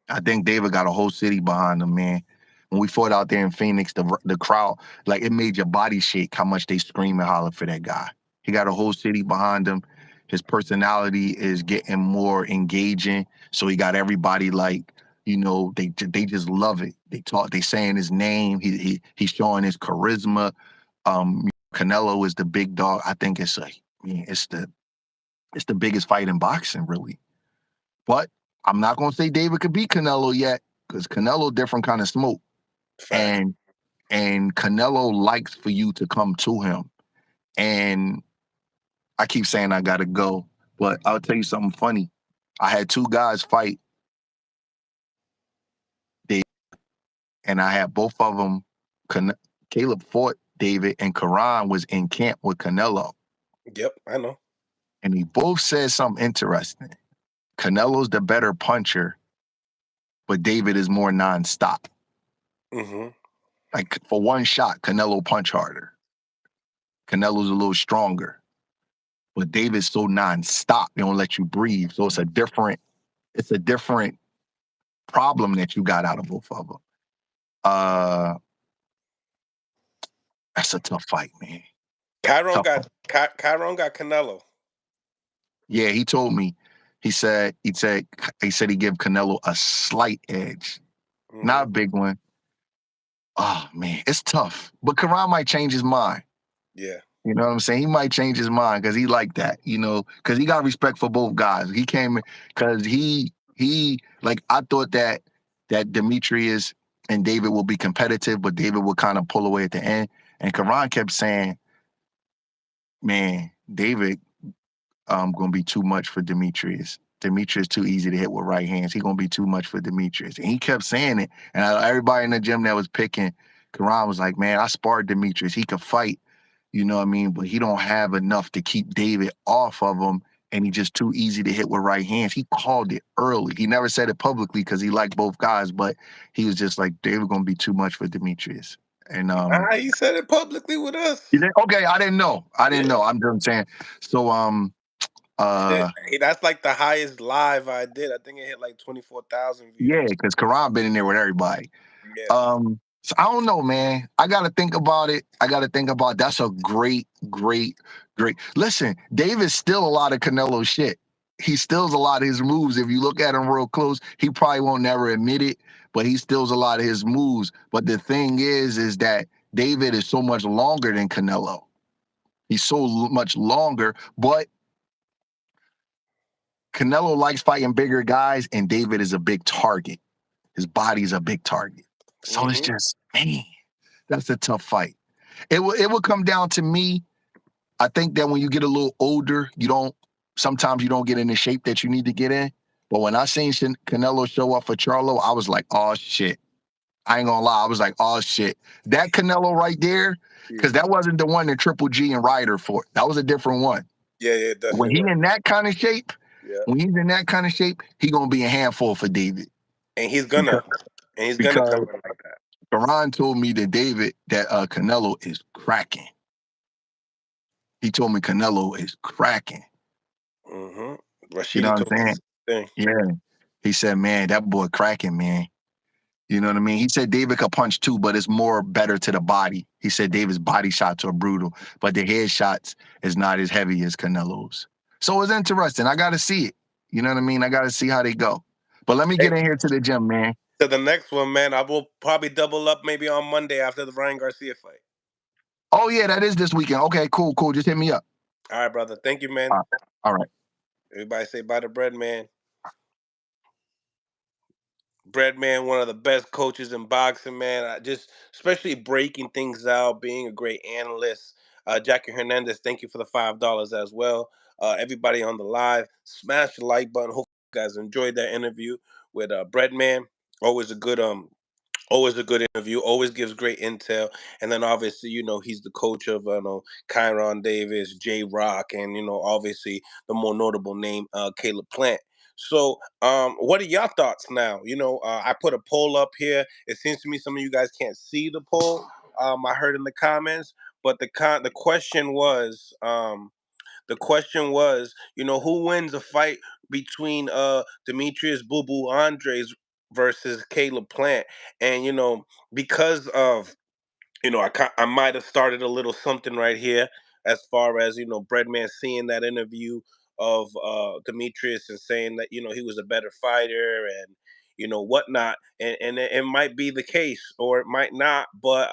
I think David got a whole city behind him, man. When we fought out there in Phoenix, the crowd, like it made your body shake how much they scream and holler for that guy. He got a whole city behind him. His personality is getting more engaging. So he got everybody like, they just love it. They saying his name. He's showing his charisma. Canelo is the big dog. I think it's the biggest fight in boxing, really. But I'm not gonna say David could beat Canelo yet, because Canelo different kind of smoke. Facts. And Canelo likes for you to come to him. And I keep saying I gotta go, but I'll tell you something funny. I had two guys fight David, and I had both of them. Caleb fought David, and Karan was in camp with Canelo, Yep, I know. and they both said something interesting. Canelo's the better puncher, but David is more nonstop. Hmm. Like for one shot, Canelo punch harder. Canelo's a little stronger, but David's so nonstop, they don't let you breathe. So it's a different problem that you got out of both of them. Uh, that's a tough fight, man. Chiron Tough fight. got Chiron got Canelo. Yeah, he told me. He said he give Canelo a slight edge, not a Hmm. big one. Oh man, it's tough. But Karan might change his mind. Yeah. You know what I'm saying? He might change his mind because he like that, because he got respect for both guys. He came because he like I thought that Demetrius and David will be competitive, but David would kind of pull away at the end. And Karan kept saying, man, David gonna be too much for Demetrius. Demetrius too easy to hit with right hands. He gonna be too much for Demetrius. And he kept saying it. And everybody in the gym that was picking, Karan was like, man, I sparred Demetrius. He could fight. You know what I mean? But he don't have enough to keep David off of him, and he just too easy to hit with right hands. He called it early. He never said it publicly because he liked both guys, but he was just like, David gonna be too much for Demetrius. And Ah, he said it publicly with you us. think, okay, I didn't know. I didn't Yeah. know. I'm just saying. So Yeah, uh that's like the highest live I did. I think it hit like 24,000 yeah, views. because Karan been in there with everybody. Yeah. So I don't know, man. I gotta think about it. That's a great, great, great. Listen, David still a lot of Canelo shit. He steals a lot of his moves. If you look at him real close, he probably won't never admit it, but he steals a lot of his moves. But the thing is that David is so much longer than Canelo. He's so much longer, but Canelo likes fighting bigger guys, and David is a big target. His body's a big target. So it's Hmm. just, man, that's a tough fight. It will come down to me. I think that when you get a little older, sometimes you don't get in the shape that you need to get in. But when I seen Canelo show up for Charlo, I was like, oh shit. I ain't gonna lie. I was like, oh shit. That Canelo right there, because Yeah. that wasn't the one that Triple G and Ryder fought. That was a different one. Yeah, yeah, it When definitely he was. in that kind of shape, Yeah. he gonna be a handful for David. And he's Because gonna and he's gonna because come in like that. Baron told me that Canelo is cracking. He told me Canelo is cracking. Hmm. You know Rashidi what told I'm me the saying? same thing. Yeah. He said, man, that boy cracking, man. You know what I mean? He said David could punch too, but it's more better to the body. He said David's body shots are brutal, but the head shots is not as heavy as Canelo's. So it's interesting. I got to see it. You know what I mean? I got to see how they go. But let me Hey, get in here to the gym, man. to the next one, man. I will probably double up maybe on Monday after the Ryan Garcia fight. Oh yeah, that is this weekend. Okay, cool, cool. Just hit me up. All right, brother. Thank you, man. All right. All right. Everybody say bye to Breadman. Breadman, one of the best coaches in boxing, man. Just especially breaking things out, being a great analyst. Jackie Hernandez, thank you for the $5 as well. Everybody on the live, smash the like button. Hope you guys enjoyed that interview with Breadman. Always a good Always a good interview. Always gives great intel. And then obviously, he's the coach of Kyron Davis, J Rock, and obviously the more notable name, Caleb Plant. So, what are your thoughts now? I put a poll up here. It seems to me some of you guys can't see the poll. I heard in the comments, but the question was, who wins a fight between Demetrius Boo Boo Andres versus Caleb Plant? And because of I might have started a little something right here as far as Breadman seeing that interview of Demetrius and saying that he was a better fighter and whatnot, and it might be the case or it might not, but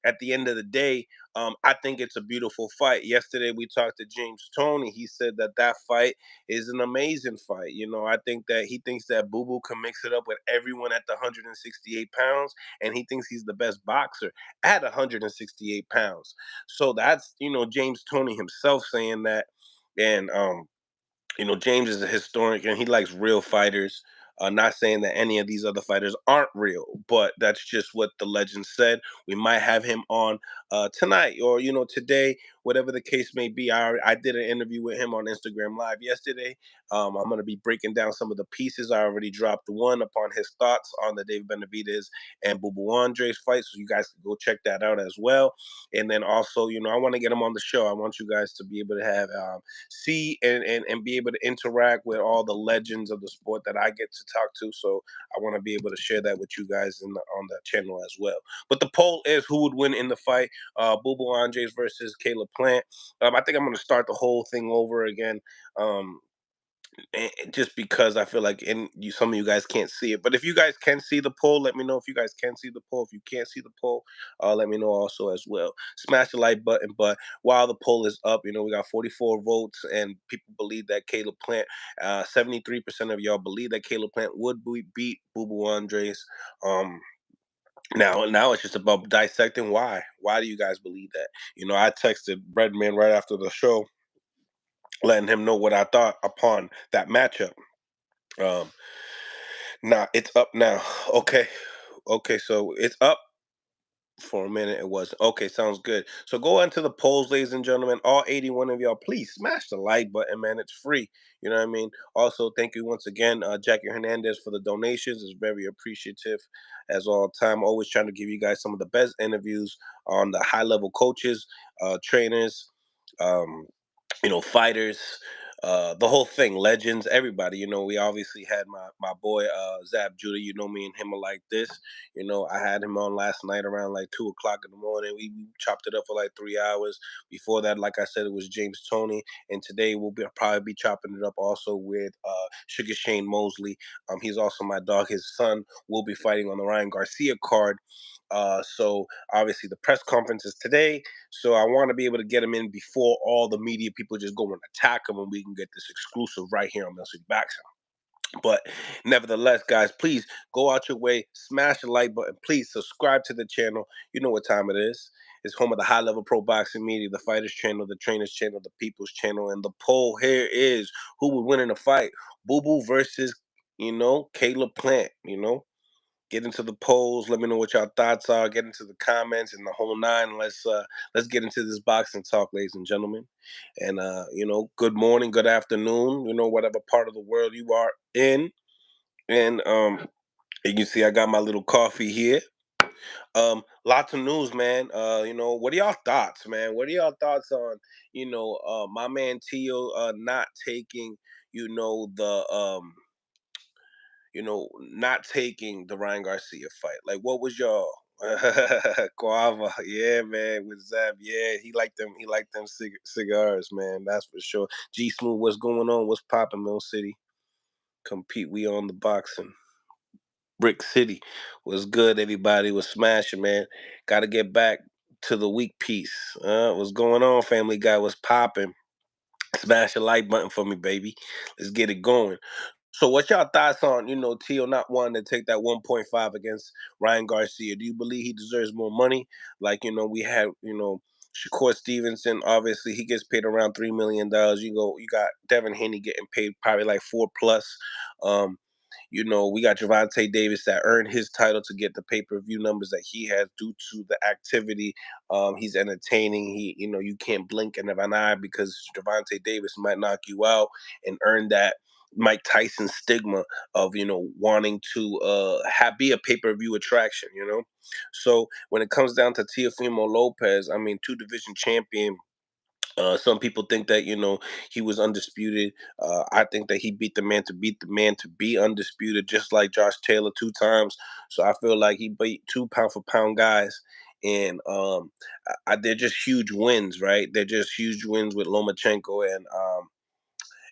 at the end of the day, I think it's a beautiful fight. Yesterday we talked to James Toney. He said that fight is an amazing fight. I think that he thinks that Boo Boo can mix it up with everyone at the 168 pounds, and he thinks he's the best boxer at 168 pounds. So that's James Toney himself saying that, and James is a historian and he likes real fighters. Not saying that any of these other fighters aren't real, but that's just what the legend said. We might have him on tonight or today, whatever the case may be. I did an interview with him on Instagram Live yesterday. I'm going to be breaking down some of the pieces. I already dropped one upon his thoughts on the David Benavidez and Boo Boo Andres fight, so you guys can go check that out as well. And then also, I want to get him on the show. I want you guys to be able to have see and be able to interact with all the legends of the sport that I get to talk to. So I want to be able to share that with you guys on the channel as well. But the poll is who would win in the fight, Boo Boo Andres versus Caleb Plant. I think I'm going to start the whole thing over again. Just because I feel like some of you guys can't see it, but if you guys can see the poll, let me know. If you guys can see the poll, if you can't see the poll, let me know also as well. Smash the like button. But while the poll is up, we got 44 votes, and people believe that Caleb Plant, 73% of y'all believe that Caleb Plant would beat Boo Boo Andres. Now it's just about dissecting why. Why do you guys believe that? I texted Breadman right after the show, letting him know what I thought upon that matchup. Um, Nah, it's up now. Okay. Okay, so it's up for a minute. It was okay. Sounds good. So go on to the polls, ladies and gentlemen. All 81 of y'all, please smash the like button, man. It's free. You know what I mean? Also, thank you once again, Jackie Hernandez, for the donations. It's very appreciative as all time. Always trying to give you guys some of the best interviews on the high level coaches, trainers. Um, fighters, the whole thing, legends, everybody. We obviously had my boy Zab Judah. Me and him are like this. I had him on last night around like 2 o'clock in the morning. We chopped it up for like 3 hours. Before that, like I said, it was James Toney, and today probably be chopping it up also with Sugar Shane Mosley. He's also my dog. His son will be fighting on the Ryan Garcia card. So obviously the press conference is today. So I want to be able to get him in before all the media people just go and attack him, and we can get this exclusive right here on Mill City Boxing. But nevertheless, guys, please go out your way, smash the like button, please subscribe to the channel. You know what time it is. It's home of the high level pro boxing media, the fighters channel, the trainers channel, the people's channel, and the poll here is who would win in a fight, Boo Boo versus Caleb Plant. Get into the polls. Let me know what y'all thoughts are. Get into the comments and the whole nine. Let's get into this boxing talk, ladies and gentlemen. And good morning, good afternoon. Whatever part of the world you are in. And you can see I got my little coffee here. Lots of news, man. What are y'all thoughts, man? What are y'all thoughts on my man Tio not taking the not taking the Ryan Garcia fight? Like, what was y'all? Guava, yeah, man, with Zab, yeah, he liked them. He liked them cigars, man. That's for sure. G Smooth, what's going on? What's popping, Mill City? compete. We on the boxing. Brick City was good. Everybody was smashing, man. Got to get back to the week piece. What's going on, Family Guy? Was popping? Smash the like button for me, baby. Let's get it going. So, what's y'all thoughts on Tio not wanting to take that 1.5 against Ryan Garcia? Do you believe he deserves more money? Like we had Shakur Stevenson. Obviously, he gets paid around $3 million. You got Devin Haney getting paid probably like 4 plus. Um, we got Gervonta Davis that earned his title to get the pay-per-view numbers that he has due to the activity. He's entertaining. You can't blink an eye because Gervonta Davis might knock you out and earn that Mike Tyson stigma of wanting to be a pay-per-view attraction. So when it comes down to Teofimo Lopez, I mean, two division champion. Some people think that he was undisputed. I think that he beat the man to beat the man to be undisputed, just like Josh Taylor 2 times. So I feel like he beat two pound for pound guys, and they're just huge wins, right? They're just huge wins with Lomachenko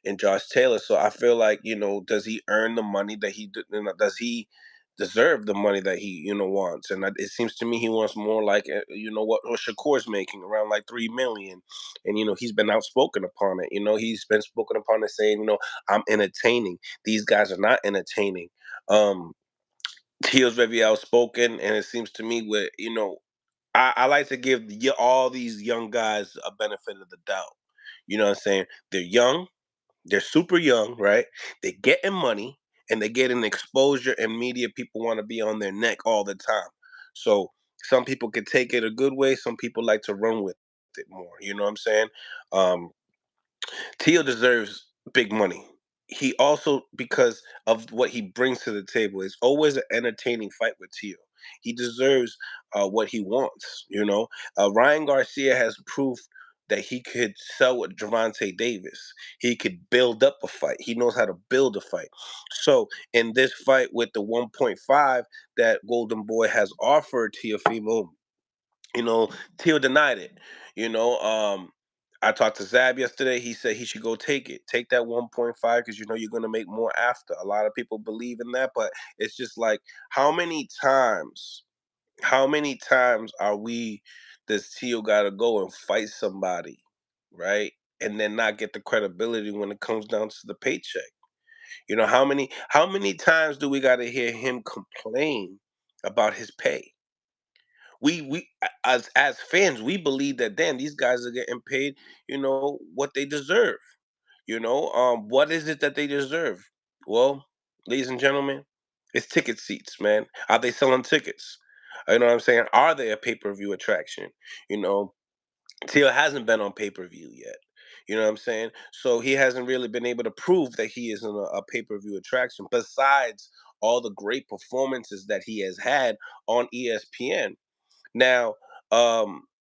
and Josh Taylor. So I feel like does he earn the money that does he deserve the money that he wants? And it seems to me he wants more like what Shakur's making around like 3 million, and he's been outspoken upon it. He's been spoken upon it saying I'm entertaining. These guys are not entertaining. Um, Teal's very outspoken, and it seems to me with I like to give all these young guys a benefit of the doubt. You know what I'm saying? They're young, they're super young, right? They're getting money and they're getting exposure and media. People want to be on their neck all the time. So some people can take it a good way. Some people like to run with it more. You know what I'm saying? Um, Teal deserves big money. He also, because of what he brings to the table, is always an entertaining fight with Teal. He deserves what he wants. Ryan Garcia has proof that he could sell with Gervonta Davis. He could build up a fight. He knows how to build a fight. So in this fight with the 1.5 that Golden Boy has offered Teofimo, Teal denied it. You know, um, I talked to Zab yesterday. He said he should go take it. Take that 1.5 because you're going to make more after. A lot of people believe in that, but it's just like how many times, are we does Teal gotta go and fight somebody, right? And then not get the credibility when it comes down to the paycheck. How many times do we gotta hear him complain about his pay? As fans, we believe that damn these guys are getting paid, what they deserve. What is it that they deserve? Well, ladies and gentlemen, it's ticket seats, man. Are they selling tickets? You know what I'm saying? Are they a pay-per-view attraction? You know, Teal hasn't been on pay-per-view yet. You know what I'm saying? So he hasn't really been able to prove that he is a pay-per-view attraction. Besides all the great performances that he has had on ESPN. Now,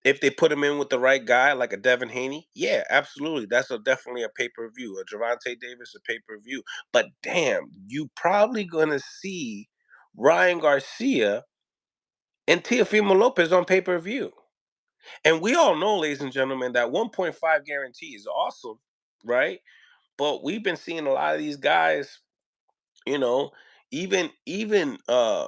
if they put him in with the right guy, like a Devin Haney, yeah, absolutely, that's definitely a pay per view. A Gervonta Davis, a pay per view. But damn, you probably gonna see Ryan Garcia and Teofimo Lopez on pay per view. And we all know, ladies and gentlemen, that 1.5 guarantee is awesome, right? But we've been seeing a lot of these guys, you know, even uh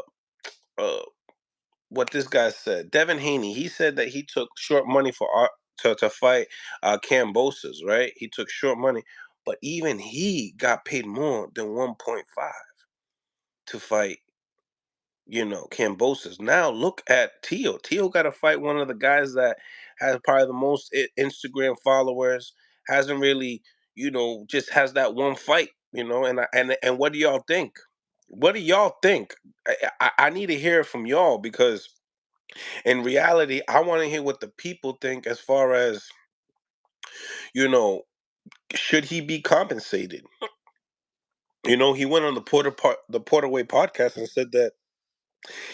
what this guy said. Devin Haney, he said that he took short money to fight Cambosis, right? He took short money, but even he got paid more than 1.5 to fight, Cambosis. Now look at Teal. Teal got to fight one of the guys that has probably the most Instagram followers. Hasn't really, just has that one fight, and what do y'all think? What do y'all think? I need to hear it from y'all because in reality, I want to hear what the people think as far as, you know, should he be compensated? He went on the Porterway podcast and said that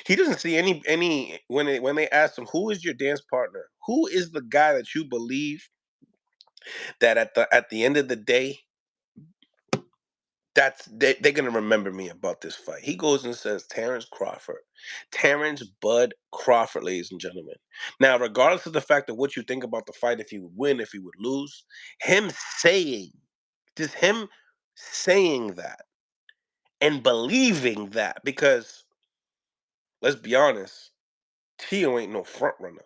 he doesn't see any when they asked him who is your dance partner, who is the guy that you believe that at the end of the day they're gonna remember me about this fight. He goes and says Terrence Bud Crawford, ladies and gentlemen. Now, regardless of the fact of what you think about the fight, if he would win, if he would lose, him saying, just him saying that and believing that, because let's be honest, Tio ain't no front runner.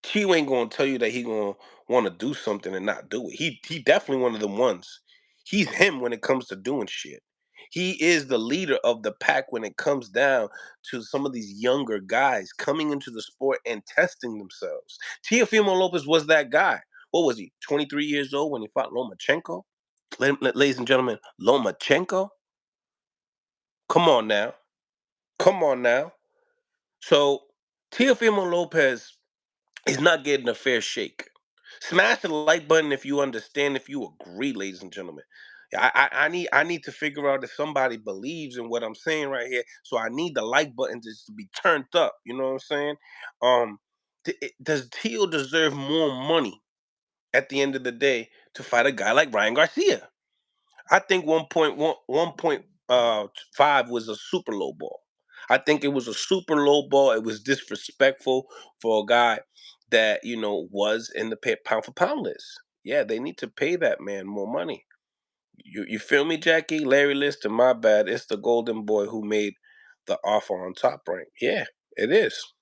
Tio ain't gonna tell you that he gonna want to do something and not do it. He definitely one of them ones. He's him when it comes to doing shit. He is the leader of the pack when it comes down to some of these younger guys coming into the sport and testing themselves. Teofimo Lopez was that guy. What was he? 23 years old when he fought Lomachenko? Ladies and gentlemen, Lomachenko? Come on now. Come on now. So Teofimo Lopez is not getting a fair shake. Smash the like button if you understand, if you agree, ladies and gentlemen. I need to figure out if somebody believes in what I'm saying right here. So I need the like button just to be turned up. You know what I'm saying? Um, does Teal deserve more money at the end of the day to fight a guy like Ryan Garcia? I think 1.5 was a super low ball. I think it was a super low ball. It was disrespectful for a guy that was in the pound for pound list. Yeah, they need to pay that man more money. You feel me, Jackie? Larry Liston, my bad. It's the golden boy who made the offer on Top Rank. Yeah, it is.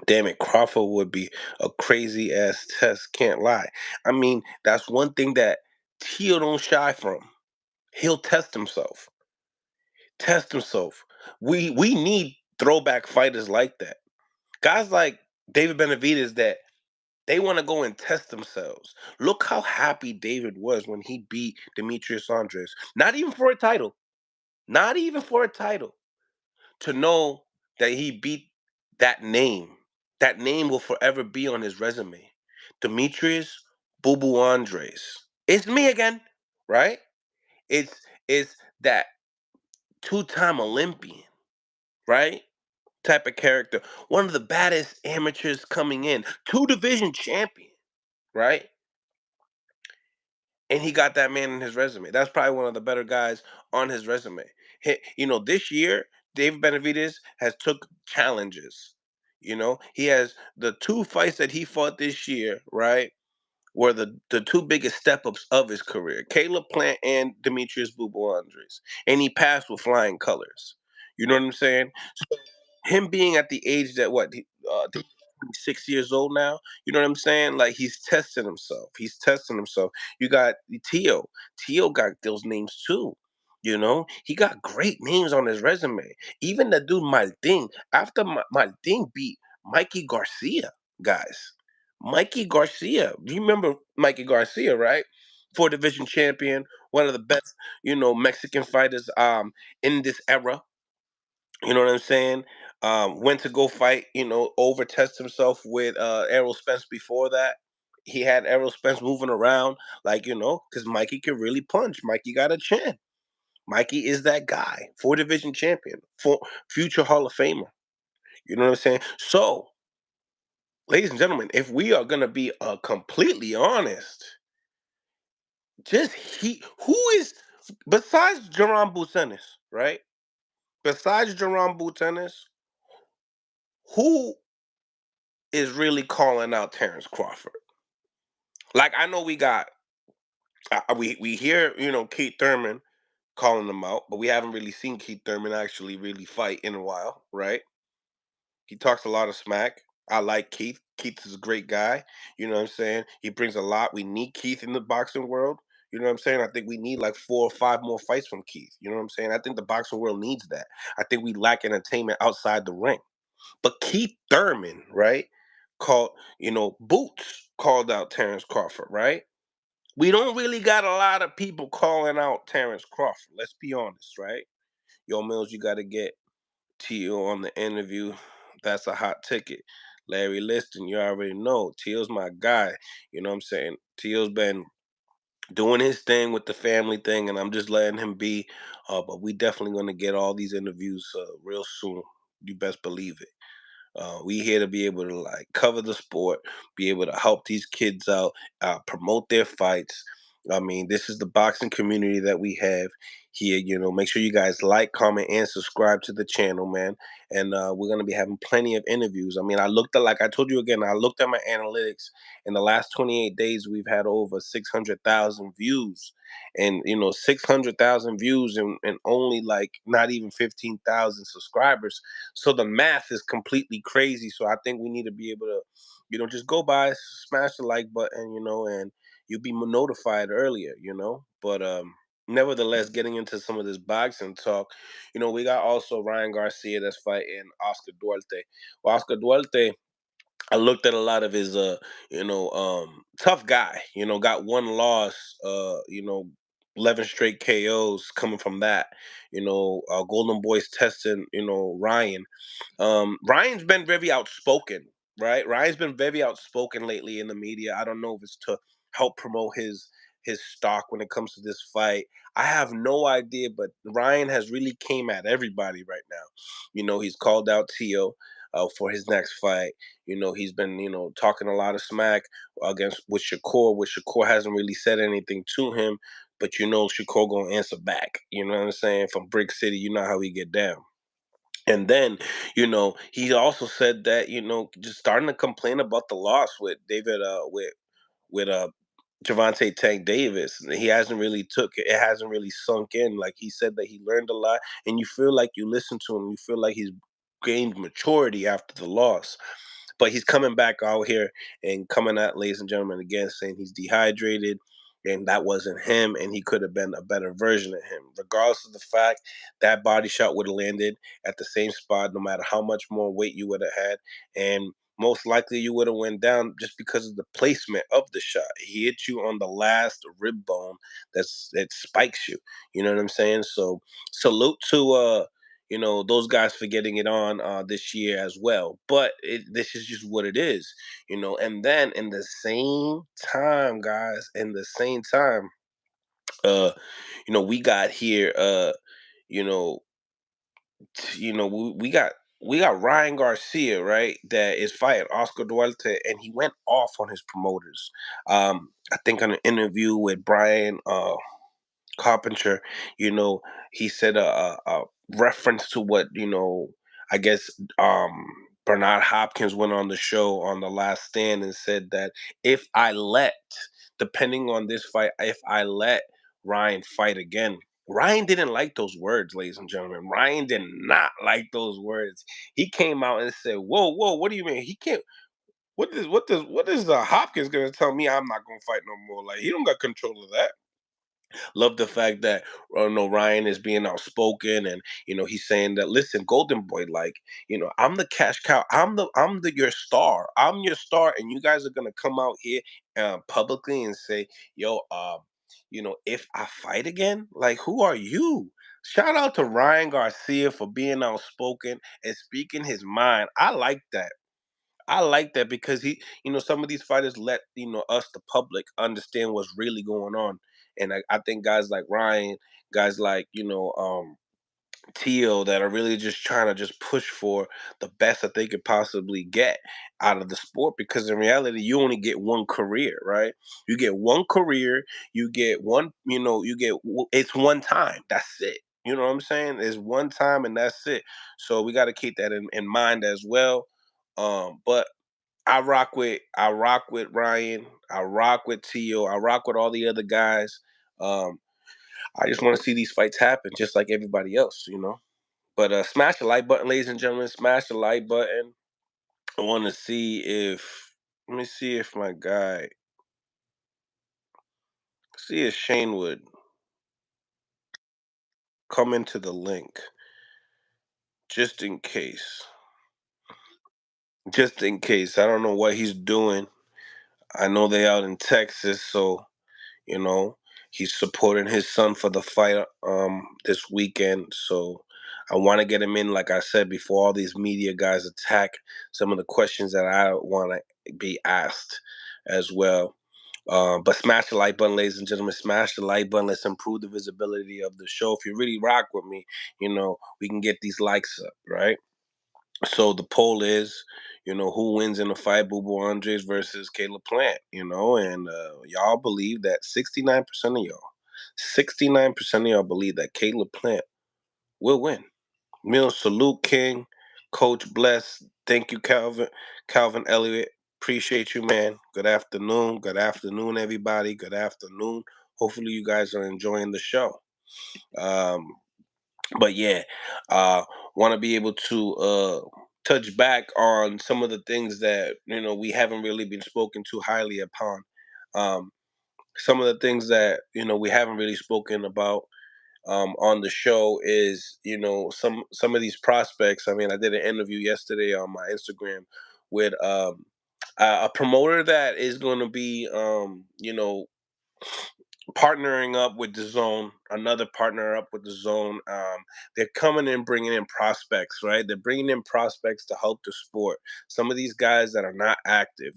Damn it, Crawford would be a crazy ass test. Can't lie. I mean, that's one thing that Teal don't shy from. He'll test himself. Test himself. We need throwback fighters like that. Guys like David Benavidez that they want to go and test themselves. Look how happy David was when he beat Demetrius Andres. Not even for a title. Not even for a title. To know that he beat that name. That name will forever be on his resume. Demetrius Boo Boo Andres. It's me again, right? It's that two-time Olympian, right? Type of character. One of the baddest amateurs coming in, two division champion, right? And he got that man in his resume. That's probably one of the better guys on his resume. This year, Dave Benavidez has took challenges. He has the two fights that he fought this year, right? Were the two biggest step ups of his career. Caleb Plant and Demetrius Boo Andres. And he passed with flying colors. You know what I'm saying? Him being at the age that 26 years old now, you know what I'm saying? Like he's testing himself. He's testing himself. You got Tio. Tio got those names too. He got great names on his resume. Even the dude Maltin, after Maltin beat Mikey Garcia, guys. Mikey Garcia. You remember Mikey Garcia, right? Four division champion, one of the best, Mexican fighters in this era. You know what I'm saying? Went to go fight, over test himself with Errol Spence before that. He had Errol Spence moving around, like, because Mikey can really punch. Mikey got a chin. Mikey is that guy, four division champion, future Hall of Famer. You know what I'm saying? So, ladies and gentlemen, if we are gonna be completely honest, who is besides Jerome Butenis, right? Besides Jerome Butenis, who is really calling out Terrence Crawford? Like I know we got we hear Keith Thurman calling him out, but we haven't really seen Keith Thurman actually really fight in a while, right? He talks a lot of smack. I like Keith. Keith is a great guy. You know what I'm saying? He brings a lot. We need Keith in the boxing world. You know what I'm saying? I think we need like 4 or 5 more fights from Keith. You know what I'm saying? I think the boxing world needs that. I think we lack entertainment outside the ring. But Keith Thurman, right, called, Boots called out Terrence Crawford, right? We don't really got a lot of people calling out Terrence Crawford. Let's be honest, right? Yo, Mills, you got to get Tio on the interview. That's a hot ticket. Larry Liston, you already know. Tio's my guy. You know what I'm saying? Tio's been doing his thing with the family thing, and I'm just letting him be. But we definitely going to get all these interviews real soon. You best believe it. We here to be able to like cover the sport, be able to help these kids out, promote their fights, I mean, this is the boxing community that we have here. Make sure you guys like, comment, and subscribe to the channel, man. And we're gonna be having plenty of interviews. I mean, like I told you again, I looked at my analytics. In the last 28 days, we've had over 600,000 views, and 600,000 views, and only like not even 15,000 subscribers. So the math is completely crazy. So I think we need to be able to, just go by, smash the like button, and you'll be notified earlier. But nevertheless, getting into some of this boxing talk, we got also Ryan Garcia that's fighting Oscar Duarte. Well, Oscar Duarte, I looked at a lot of his tough guy, got one loss, 11 straight KOs coming from that. Golden Boy's testing, Ryan. Ryan's been very outspoken, right? Ryan's been very outspoken lately in the media. I don't know if it's to help promote his stock when it comes to this fight. I have no idea, but Ryan has really came at everybody right now. He's called out Tio for his next fight. He's been talking a lot of smack against with Shakur, which Shakur hasn't really said anything to him, but Shakur gonna answer back. You know what I'm saying? From Brick City, you know how he get down. And then, he also said that, just starting to complain about the loss with David, with Javante Tank Davis. He hasn't really took it. It hasn't really sunk in. Like he said that he learned a lot, and you feel like you listen to him. You feel like he's gained maturity after the loss. But he's coming back out here and coming at ladies and gentlemen again, saying he's dehydrated and that wasn't him, and he could have been a better version of him. Regardless of the fact that body shot would have landed at the same spot, no matter how much more weight you would have had, and most likely you would have went down just because of the placement of the shot. He hit you on the last rib bone that spikes you. You know what I'm saying? So salute to those guys for getting it on this year as well. But this is just what it is. And then in the same time, guys, in the same time, uh, we got here, you know, we got Ryan Garcia, right? That is fighting Oscar Duarte, and he went off on his promoters. I think on an interview with Brian Carpenter, you know, he said a reference to what I guess Bernard Hopkins went on the show on the Last Stand and said that if I let, depending on this fight, if I let Ryan fight again. Ryan didn't like those words, ladies and gentlemen. Ryan did not like those words. He came out and said, "Whoa, whoa, what do you mean? He can't. What is Hopkins gonna tell me I'm not gonna fight no more? Like he don't got control of that." Love the fact that no Ryan is being outspoken, and he's saying that, listen, Golden Boy, like I'm the cash cow, I'm the your star, I'm your star, and you guys are gonna come out here publicly and say, yo, if I fight again, like who are you? Shout out to Ryan Garcia for being outspoken and speaking his mind. I like that. I like that because some of these fighters let us, the public, understand what's really going on, and I think guys like Ryan, guys like Tio, that are really just trying to just push for the best that they could possibly get out of the sport. Because in reality, you only get one career, right? You get one career, you get one, it's one time. That's it. You know what I'm saying? It's one time and that's it. So we got to keep that in mind as well. But I rock with Ryan. I rock with Tio. I rock with all the other guys. Um, I just want to see these fights happen, just like everybody else. But smash the like button, ladies and gentlemen. Smash the like button. I want to see if let me see if my guy see if Shane would come into the link just in case. Just in case. I don't know what he's doing. I know they out in Texas, so You know, he's supporting his son for the fight this weekend. So I want to get him in, like I said, before all these media guys attack some of the questions that I want to be asked as well. But smash the like button, ladies and gentlemen. Smash the like button. Let's improve the visibility of the show. If you really rock with me, we can get these likes up, right? So the poll is, who wins in the fight, Boo Boo Andres versus Caleb Plant, and y'all believe that 69% of y'all believe that Caleb Plant will win. Mill salute King, Coach Bless. Thank you, Calvin Elliott. Appreciate you, man. Good afternoon. Good afternoon, everybody. Good afternoon. Hopefully you guys are enjoying the show. But yeah, want to be able to touch back on some of the things that we haven't really been spoken too highly upon. Um, some of the things that we haven't really spoken about on the show is some of these prospects. I mean, I did an interview yesterday on my Instagram with a promoter that is going to be partnering up with the zone, another partner up with the zone. They're coming in bringing in prospects, right? They're bringing in prospects to help the sport. Some of these guys that are not active,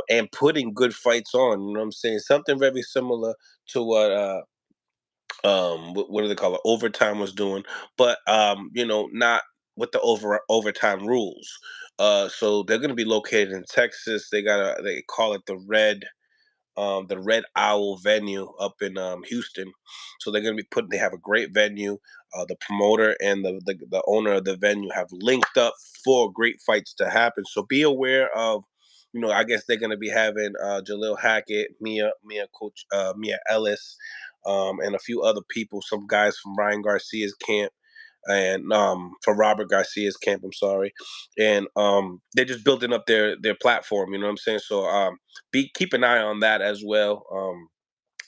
and putting good fights on. You know what I'm saying? Something very similar to what what do they call it, overtime was doing, but not with the overtime rules. So they're going to be located in Texas. They call it the Red Owl venue up in Houston. So they're going to be they have a great venue. The promoter and the owner of the venue have linked up for great fights to happen. So be aware of, I guess they're going to be having Jalil Hackett, Mia Ellis, and a few other people, some guys from Ryan Garcia's camp and for Robert Garcia's camp, I'm sorry. And they're just building up their platform, you know what I'm saying? So keep an eye on that as well.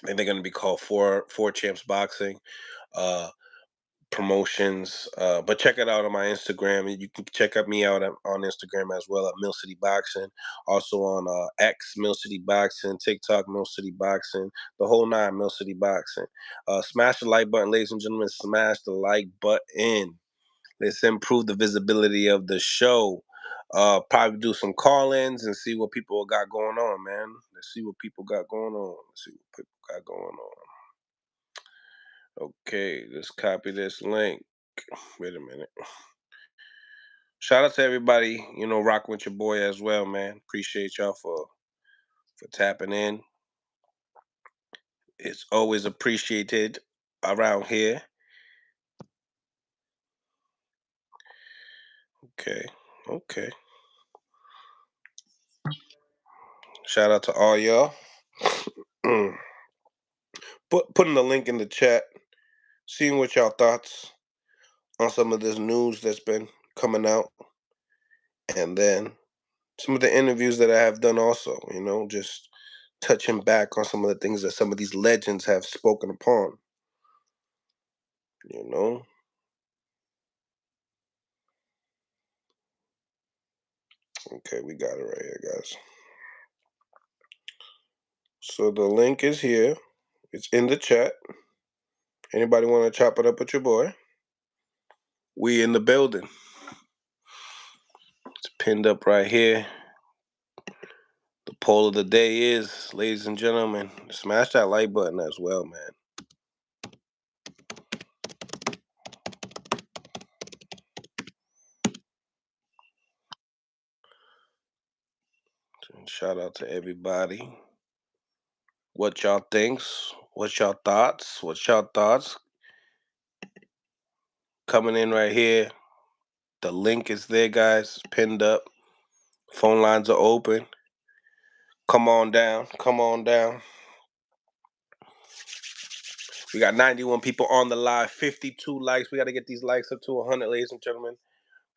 I think they're going to be called Four Champs Boxing Promotions. But check it out on my Instagram, and you can check me out on Instagram as well at Mill City Boxing. Also on X, Mill City Boxing, TikTok, Mill City Boxing, the whole nine, Mill City Boxing. Smash the like button, ladies and gentlemen. Smash the like button. Let's improve the visibility of the show. Probably do some call-ins and see what people got going on, man. Let's see what people got going on. Let's see what people got going on. Okay, let's copy this link. Wait a minute. Shout out to everybody, rocking with your boy as well, man. Appreciate y'all for tapping in. It's always appreciated around here. Okay, okay. Shout out to all y'all. Putting the link in the chat, seeing what y'all thoughts on some of this news that's been coming out, and then some of the interviews that I have done also, just touching back on some of the things that some of these legends have spoken upon, you know. Okay, we got it right here, guys. So the link is here. It's in the chat. Anybody want to chop it up with your boy? We in the building. It's pinned up right here. The poll of the day is, ladies and gentlemen, smash that like button as well, man. And shout out to everybody. What y'all thinks? What's y'all thoughts? What's y'all thoughts? Coming in right here. The link is there, guys. It's pinned up. Phone lines are open. Come on down. Come on down. We got 91 people on the live, 52 likes. We got to get these likes up to 100, ladies and gentlemen,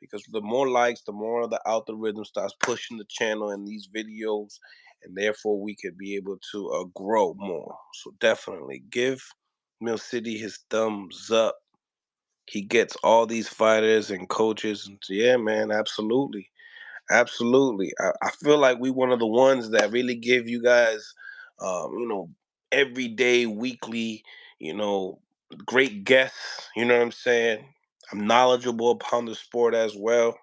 because the more likes, the more the algorithm starts pushing the channel and these videos, and therefore we could be able to grow more. So definitely give Mill City his thumbs up. He gets all these fighters and coaches. And yeah, man, absolutely. Absolutely. I feel like we one of the ones that really give you guys, every day, weekly, great guests. You know what I'm saying? I'm knowledgeable upon the sport as well,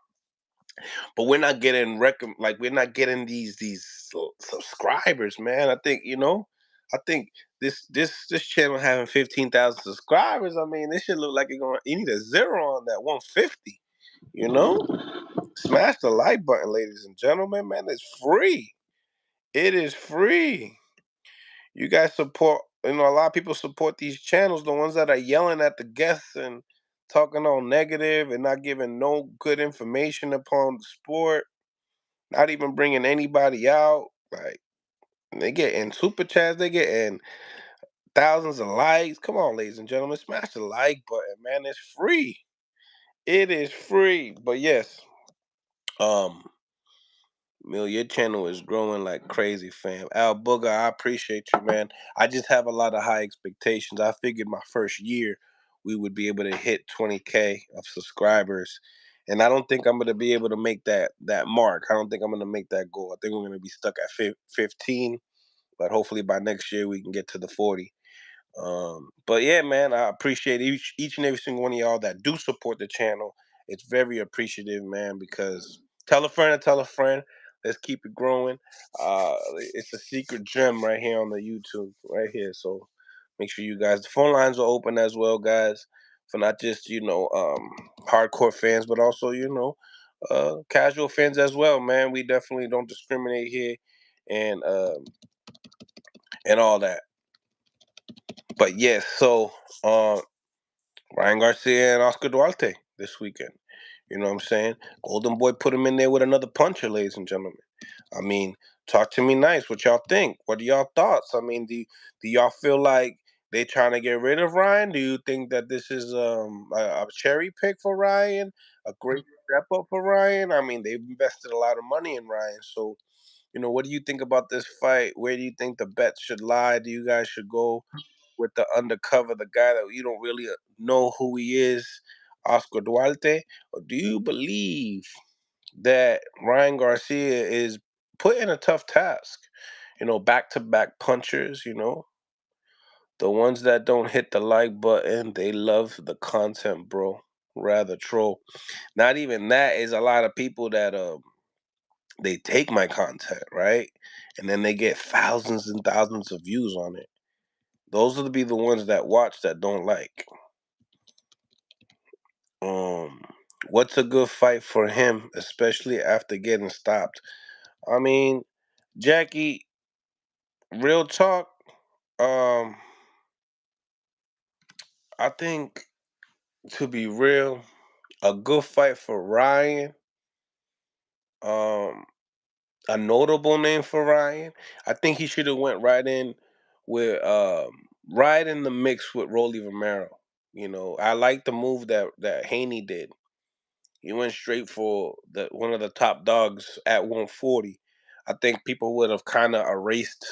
but we're not getting we're not getting these subscribers, man. I think this channel having 15,000 subscribers. I mean, this should look like you need a zero on that 150. You know. Smash the like button, ladies and gentlemen. Man, it's free. It is free. You guys support, a lot of people support these channels, the ones that are yelling at the guests and talking all negative and not giving no good information upon the sport, not even bringing anybody out. Like, they get in super chats, they get in thousands of likes. Come on, ladies and gentlemen, smash the like button, man. It's free. It is free. But yes, um, Mill, your channel is growing like crazy, fam. Al Booger, I appreciate you, man. I just have a lot of high expectations. I figured my first year we would be able to hit 20K of subscribers. And I don't think I'm gonna be able to make that mark. I don't think I'm gonna make that goal. I think we're gonna be stuck at 15, but hopefully by next year we can get to the 40. But yeah, man, I appreciate each and every single one of y'all that do support the channel. It's very appreciative, man, because tell a friend and tell a friend. Let's keep it growing. It's a secret gem right here on the YouTube, right here. So make sure you guys, the phone lines are open as well, guys, for not just hardcore fans, but also casual fans as well, man. We definitely don't discriminate here, and all that. But yes, so Ryan Garcia and Oscar Duarte this weekend. You know what I'm saying? Golden Boy put him in there with another puncher, ladies and gentlemen. I mean, talk to me nice. What y'all think? What are y'all thoughts? I mean, do y'all feel like they trying to get rid of Ryan? Do you think that this is a cherry pick for Ryan? A great step up for Ryan? I mean, they've invested a lot of money in Ryan. So, what do you think about this fight? Where do you think the bets should lie? Do you guys should go with the undercover, the guy that you don't really know who he is, Oscar Duarte? Or do you believe that Ryan Garcia is put in a tough task? Back to back punchers, the ones that don't hit the like button, they love the content, bro. Rather troll. Not even that is a lot of people that they take my content, right? And then they get thousands and thousands of views on it. Those will be the ones that watch that don't like. Um, what's a good fight for him, especially after getting stopped? I mean, Jackie, real talk. Um, I think to be real, a good fight for Ryan. Um, a notable name for Ryan. I think he should have went right in with right in the mix with Rolly Romero. I like the move that Haney did. He went straight for the one of the top dogs at 140. I think people would have kind of erased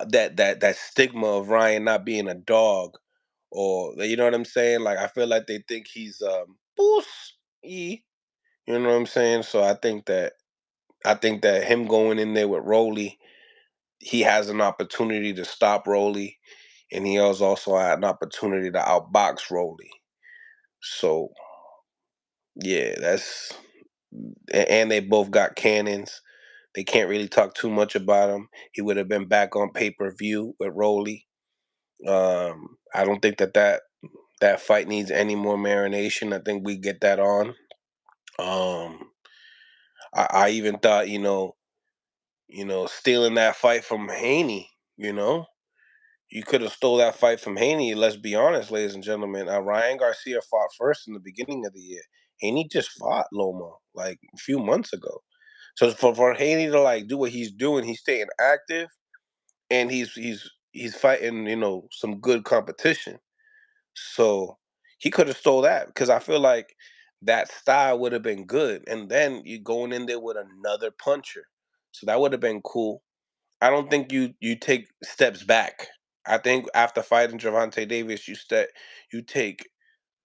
that stigma of Ryan not being a dog, or you know what I'm saying. Like I feel like they think he's pussy. You know what I'm saying. So I think that him going in there with Rolly, he has an opportunity to stop Rolly, and he has also had an opportunity to outbox Rolly. So yeah, and they both got cannons. They can't really talk too much about him. He would have been back on pay-per-view with Rolly. I don't think that fight needs any more marination. I think we get that on. Um, I even thought, stealing that fight from Haney, you could have stole that fight from Haney. Let's be honest, ladies and gentlemen. Ryan Garcia fought first in the beginning of the year. Haney just fought Loma like a few months ago. So for Haney to like do what he's doing, he's staying active and he's fighting, some good competition. So he could have stole that because I feel like that style would have been good. And then you going in there with another puncher. So that would have been cool. I don't think you take steps back. I think after fighting Gervonta Davis, you take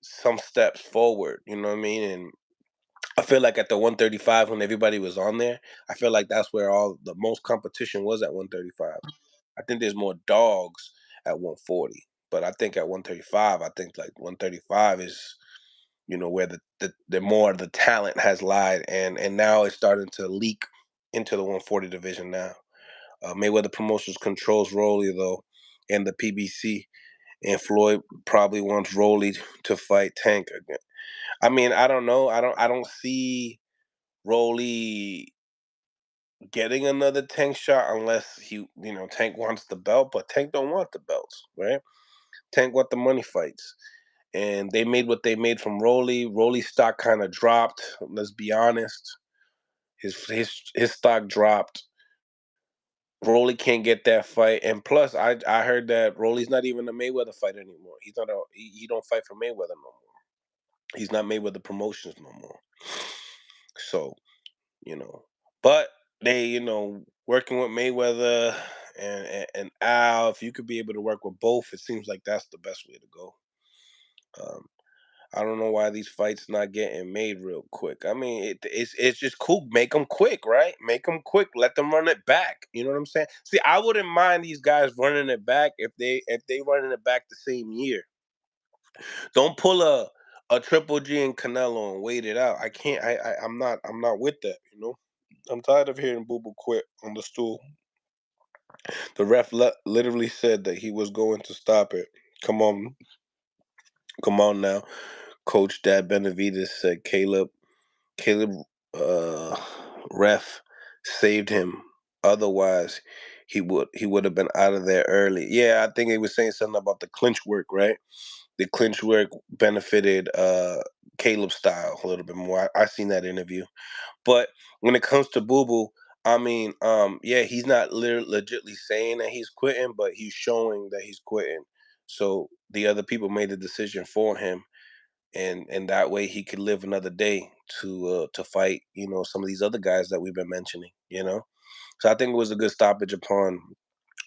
some steps forward. You know what I mean? And I feel like at the 135 when everybody was on there, I feel like that's where all the most competition was at 135. I think there's more dogs at 140, but I think at 135, I think like 135 is where the more the talent has lied, and now it's starting to leak into the 140 division now. Mayweather Promotions controls Rolly though, and the PBC, and Floyd probably wants Rolly to fight Tank again. I mean, I don't know. I don't see Rolly getting another Tank shot unless Tank wants the belt, but Tank don't want the belts, right? Tank want the money fights. And they made what they made from Rolly. Rolly's stock kind of dropped. Let's be honest. His stock dropped. Rolly can't get that fight, and plus, I heard that Rolly's not even a Mayweather fighter anymore. He's not he don't fight for Mayweather no more. He's not Mayweather Promotions no more. So you know, but they working with Mayweather and Al. If you could be able to work with both, it seems like that's the best way to go. Um, I don't know why these fights not getting made real quick. I mean, it's just cool. Make them quick, right? Make them quick. Let them run it back. You know what I'm saying? See, I wouldn't mind these guys running it back if they running it back the same year. Don't pull a Triple G and Canelo and wait it out. I can't. I'm not with that. I'm tired of hearing Boo Boo quit on the stool. The ref literally said that he was going to stop it. Come on, come on now, Coach Dad Benavidez said Caleb uh, ref saved him. Otherwise, he would have been out of there early. Yeah, I think he was saying something about the clinch work, right? The clinch work benefited Caleb style a little bit more. I seen that interview. But when it comes to Boo Boo, I mean, yeah, he's not legitly saying that he's quitting, but he's showing that he's quitting. So the other people made the decision for him, and that way he could live another day to fight some of these other guys that we've been mentioning. So I think it was a good stoppage upon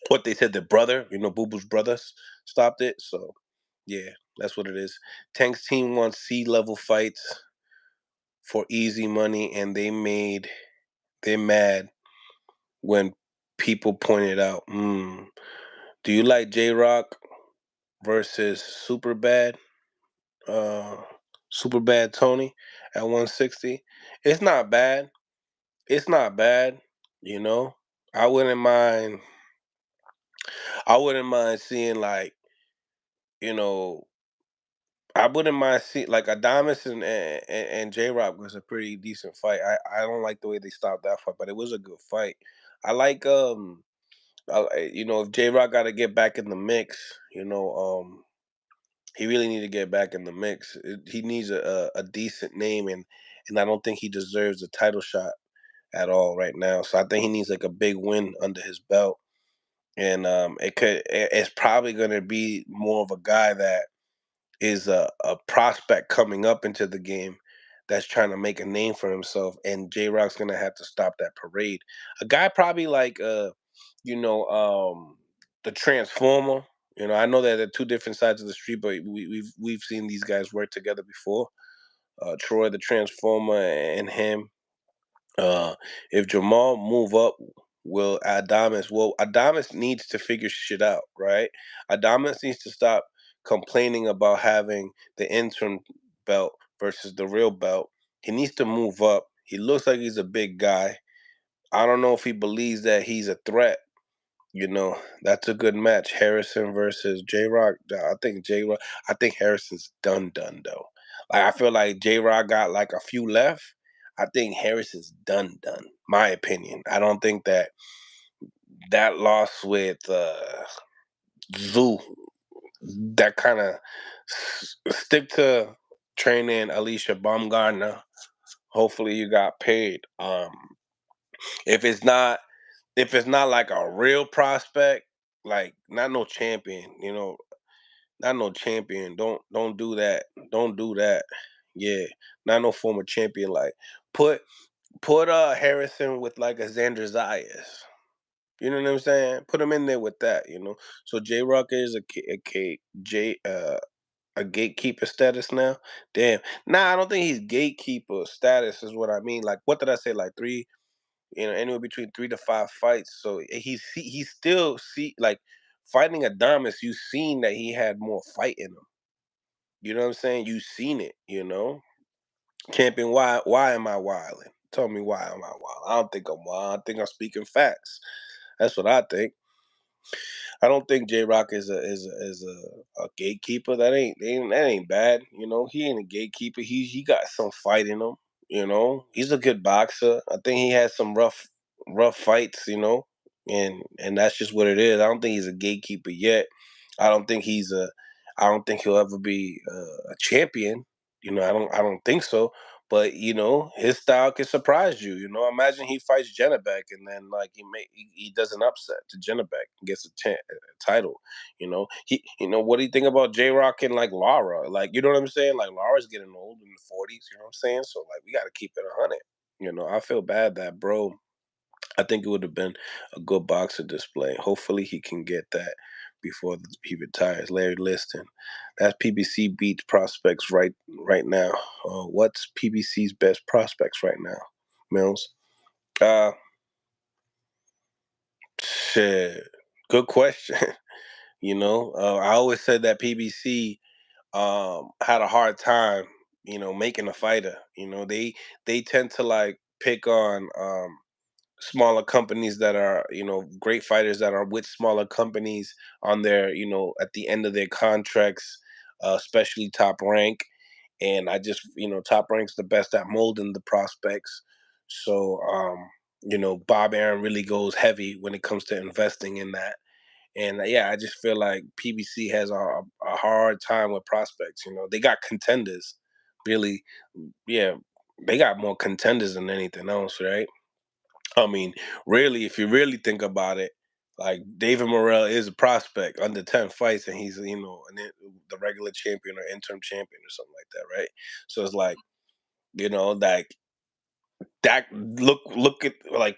what they said. The brother, Boo Boo's brothers stopped it. So yeah, that's what it is. Tank's team wants C-level fights for easy money, and they're mad when people pointed out. Do you like J Rock versus uh Super Bad Tony at 160? It's not bad. It's not bad, you know. I wouldn't mind I wouldn't mind seeing like, you know, I wouldn't mind seeing like Adamas and J Rock was a pretty decent fight. I don't like the way they stopped that fight, but it was a good fight. I like if J Rock got to get back in the mix, he really need to get back in the mix. He needs a decent name, and I don't think he deserves a title shot at all right now. So I think he needs like a big win under his belt, and it's probably going to be more of a guy that is a prospect coming up into the game that's trying to make a name for himself, and J Rock's gonna have to stop that parade. A guy probably like you know, the Transformer. I know that they're two different sides of the street, but we've seen these guys work together before. Troy the Transformer and him. If Jamal move up, will Adamas? Well, Adamas needs to figure shit out, right? Adamas needs to stop complaining about having the interim belt versus the real belt. He needs to move up. He looks like he's a big guy. I don't know if he believes that he's a threat. That's a good match. Harrison versus J Rock. I think J Rock. I think Harrison's done though. Like I feel like J Rock got like a few left. I think Harrison's done. My opinion. I don't think that loss with Zoo, that kind of stick to training Alicia Baumgartner. Hopefully you got paid. If it's not if it's not like a real prospect, like not no champion, not no champion. Don't do that. Don't do that. Yeah, not no former champion. Like put Harrison with like a Xander Zayas. You know what I'm saying? Put him in there with that. So J Rock is a gatekeeper status now. Damn. Nah, I don't think he's gatekeeper status is what I mean. Like what did I say? Like three, anywhere between 3 to 5 fights. So he's still like fighting Adamas. You've seen that he had more fight in him. You know what I'm saying? You've seen it. Champion, why am I wilding? Tell me why am I wild? I don't think I'm wild. I think I'm speaking facts. That's what I think. I don't think J Rock is a gatekeeper. That ain't bad. He ain't a gatekeeper. He got some fight in him. He's a good boxer. I think he has some rough fights. And that's just what it is. I don't think he's a gatekeeper yet. I don't think he's a. I don't think he'll ever be a champion. I don't think so. But his style can surprise you. Imagine he fights Janabek and then like he does an upset to Janabek and gets a title. What do you think about J Rock and like Lara? Like you know what I'm saying? Like Lara's getting old in the 40s. You know what I'm saying? So like we got to keep it 100. I feel bad that bro. I think it would have been a good boxer display. Hopefully he can get that before he retires. Larry Liston. That's PBC beats prospects right now. What's PBC's best prospects right now, Mills? Uh, shit. Good question. I always said that PBC had a hard time, making a fighter. They tend to like pick on smaller companies that are great fighters that are with smaller companies on their at the end of their contracts, especially Top Rank. And I just Top Rank's the best at molding the prospects. So Bob Aaron really goes heavy when it comes to investing in that. And yeah, I just feel like PBC has a hard time with prospects. They got contenders, really. Yeah, they got more contenders than anything else, right? I mean, really, if you really think about it, like David Morrell is a prospect under 10 fights, and he's the regular champion or interim champion or something like that, right? So it's like like that. Look at like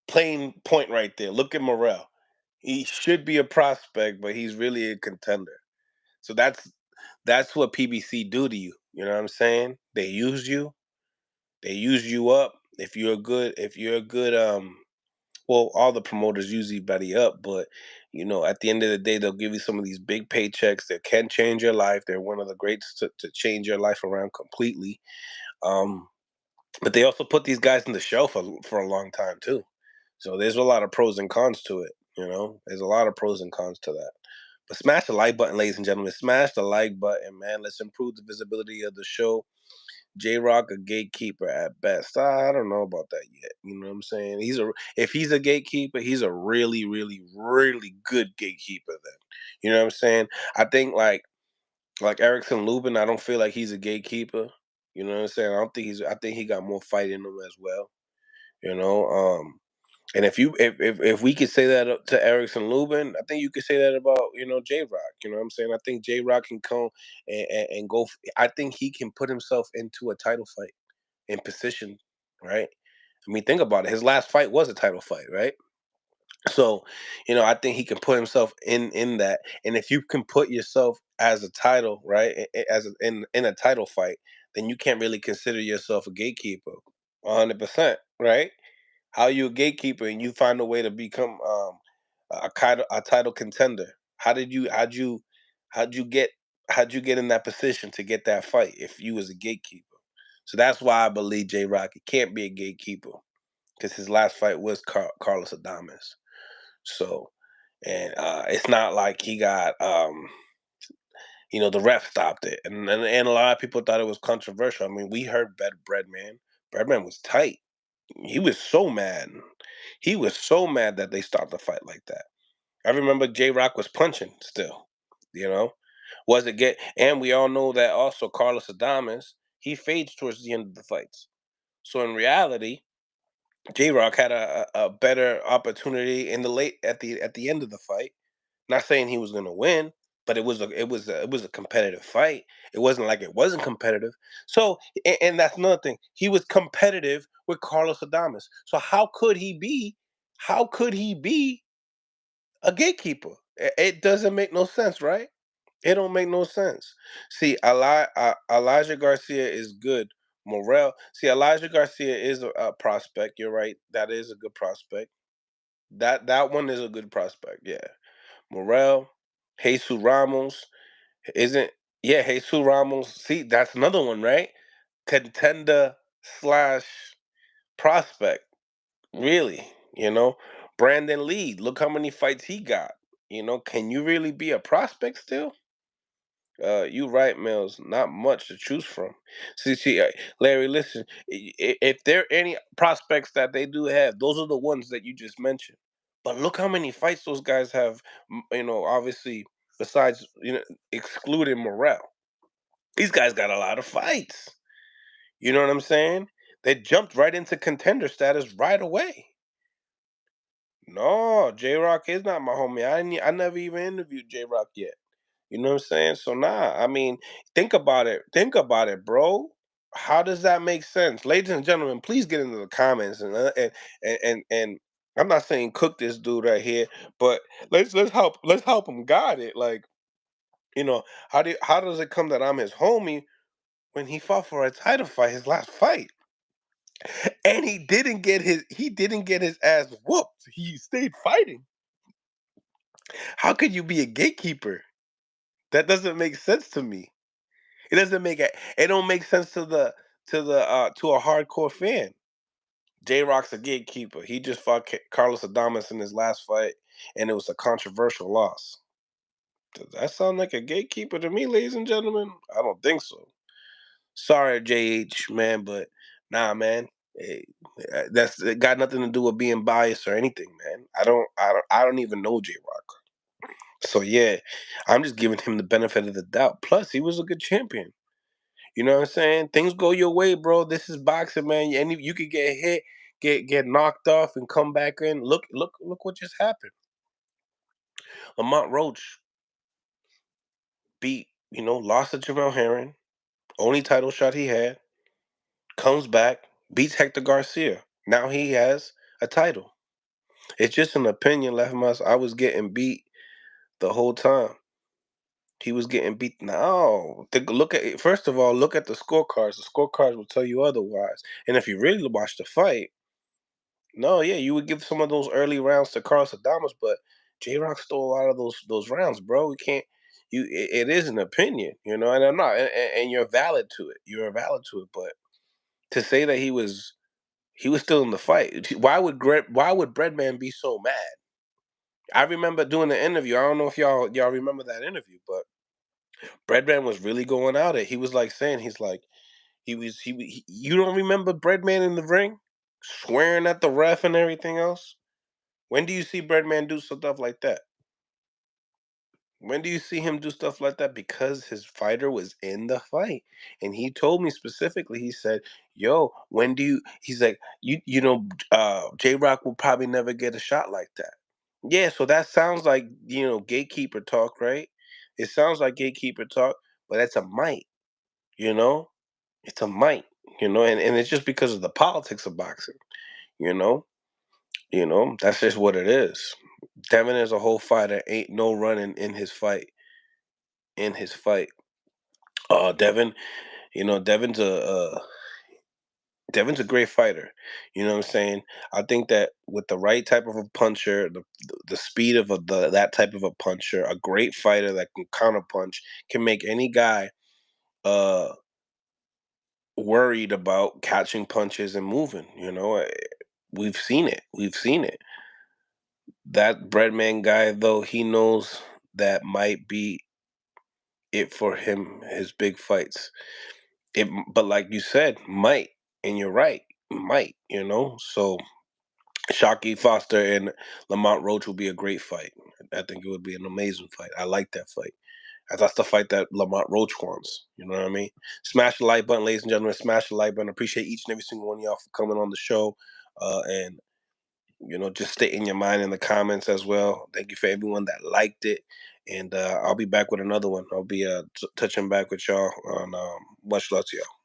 plain point right there. Look at Morrell. He should be a prospect, but he's really a contender. So that's what PBC do to you. You know what I'm saying? They use you. They use you up. If you're a good well, all the promoters usually buddy up, but at the end of the day, they'll give you some of these big paychecks that can change your life. They're one of the greats to change your life around completely. Um, but they also put these guys in the show for a long time too. So there's a lot of pros and cons to it. There's a lot of pros and cons to that. But smash the like button, ladies and gentlemen. Smash the like button, man. Let's improve the visibility of the show. J Rock a gatekeeper at best. I don't know about that yet. You know what I'm saying? If he's a gatekeeper, he's a really, really, really good gatekeeper then. You know what I'm saying? I think like Erickson Lubin, I don't feel like he's a gatekeeper. You know what I'm saying? I think he got more fight in him as well. You know, and if we could say that to Erickson Lubin, I think you could say that about J Rock. You know what I'm saying? I think J Rock can come and go. I think he can put himself into a title fight in position, right? I mean, think about it. His last fight was a title fight, right? So, I think he can put himself in that. And if you can put yourself as a title, right, in a title fight, then you can't really consider yourself a gatekeeper, 100%, right? How you a gatekeeper and you find a way to become a title contender? How'd you get how'd you get in that position to get that fight if you was a gatekeeper? So that's why I believe J Rock can't be a gatekeeper because his last fight was Carlos Adames. So and it's not like he got the ref stopped it, and a lot of people thought it was controversial. I mean, we heard Breadman. Breadman was tight. He was so mad. He was so mad that they stopped the fight like that. I remember J Rock was punching still. You know, was it get? And we all know that also Carlos Adames he fades towards the end of the fights. So in reality, J Rock had a better opportunity in the late at the end of the fight. Not saying he was going to win, but it was a competitive fight. It wasn't like it wasn't competitive. So and that's another thing. He was competitive with Carlos Adames. So how could he be a gatekeeper? It doesn't make no sense, right? It don't make no sense. See, Elijah Garcia is good. Morel. See, Elijah Garcia is a prospect. You're right. That is a good prospect. That one is a good prospect. Yeah. Morel, Jesus Ramos isn't. Yeah, Jesus Ramos. See, that's another one, right? Contender slash prospect. Really, Brandon Lee. Look how many fights he got. can you really be a prospect still? You right, Mills. Not much to choose from. Larry, listen. If there are any prospects that they do have, those are the ones that you just mentioned. But look how many fights those guys have. Obviously, besides excluding Morrell, these guys got a lot of fights. You know what I'm saying? They jumped right into contender status right away. No, J Rock is not my homie. I never even interviewed J Rock yet. You know what I'm saying? So nah, I mean, think about it. Think about it, bro. How does that make sense? Ladies and gentlemen, please get into the comments and I'm not saying cook this dude right here, but let's help him guide it. Like, how does it come that I'm his homie when he fought for a title fight, his last fight? And he didn't get his ass whooped. He stayed fighting. How could you be a gatekeeper? That doesn't make sense to me. It don't make sense to a hardcore fan. J Rock's a gatekeeper. He just fought Carlos Adames in his last fight, and it was a controversial loss. Does that sound like a gatekeeper to me, ladies and gentlemen? I don't think so. Sorry, JH, man, but nah, man. Hey, that's it got nothing to do with being biased or anything, man. I don't even know J Rock. So yeah, I'm just giving him the benefit of the doubt. Plus, he was a good champion. You know what I'm saying? Things go your way, bro. This is boxing, man. And you could get hit, get knocked off, and come back in. Look what just happened. Lamont Roach lost to Jamel Herring, only title shot he had, comes back, beats Hector Garcia. Now he has a title. It's just an opinion, left us. I was getting beat the whole time. He was getting beat. No, look at it. First of all, look at the scorecards. The scorecards will tell you otherwise. And if you really watch the fight, no, yeah, you would give some of those early rounds to Carlos Adames, but J Rock stole a lot of those rounds, bro. We can't. It is an opinion, and I'm not, and you're valid to it. You're valid to it, but to say that he was still in the fight. Why would Breadman be so mad? I remember doing the interview. I don't know if y'all remember that interview, but Breadman was really going out it. He was like saying you don't remember Breadman in the ring swearing at the ref and everything else. When do you see Breadman do stuff like that? When do you see him do stuff like that? Because his fighter was in the fight. And he told me specifically, he said, yo, when do you he's like, J Rock will probably never get a shot like that. Yeah, so that sounds like, gatekeeper talk, right? It sounds like gatekeeper talk, but that's a might, you know? It's a might, and it's just because of the politics of boxing, you know? That's just what it is. Devin is a whole fighter. Ain't no running in his fight. In his fight, Devin. Devin's a great fighter. You know what I'm saying? I think that with the right type of a puncher, the speed of that type of a puncher, a great fighter that can counter punch can make any guy uh worried about catching punches and moving. We've seen it. We've seen it. That Breadman guy, though, he knows that might be it for him, his big fights. But like you said, might, and you're right, might, So Shockey Foster and Lamont Roach will be a great fight. I think it would be an amazing fight. I like that fight. That's the fight that Lamont Roach wants. You know what I mean? Smash the like button, ladies and gentlemen. Smash the like button. Appreciate each and every single one of y'all for coming on the show. And just state in your mind in the comments as well. Thank you for everyone that liked it. And I'll be back with another one. I'll be touching back with y'all on much love to y'all.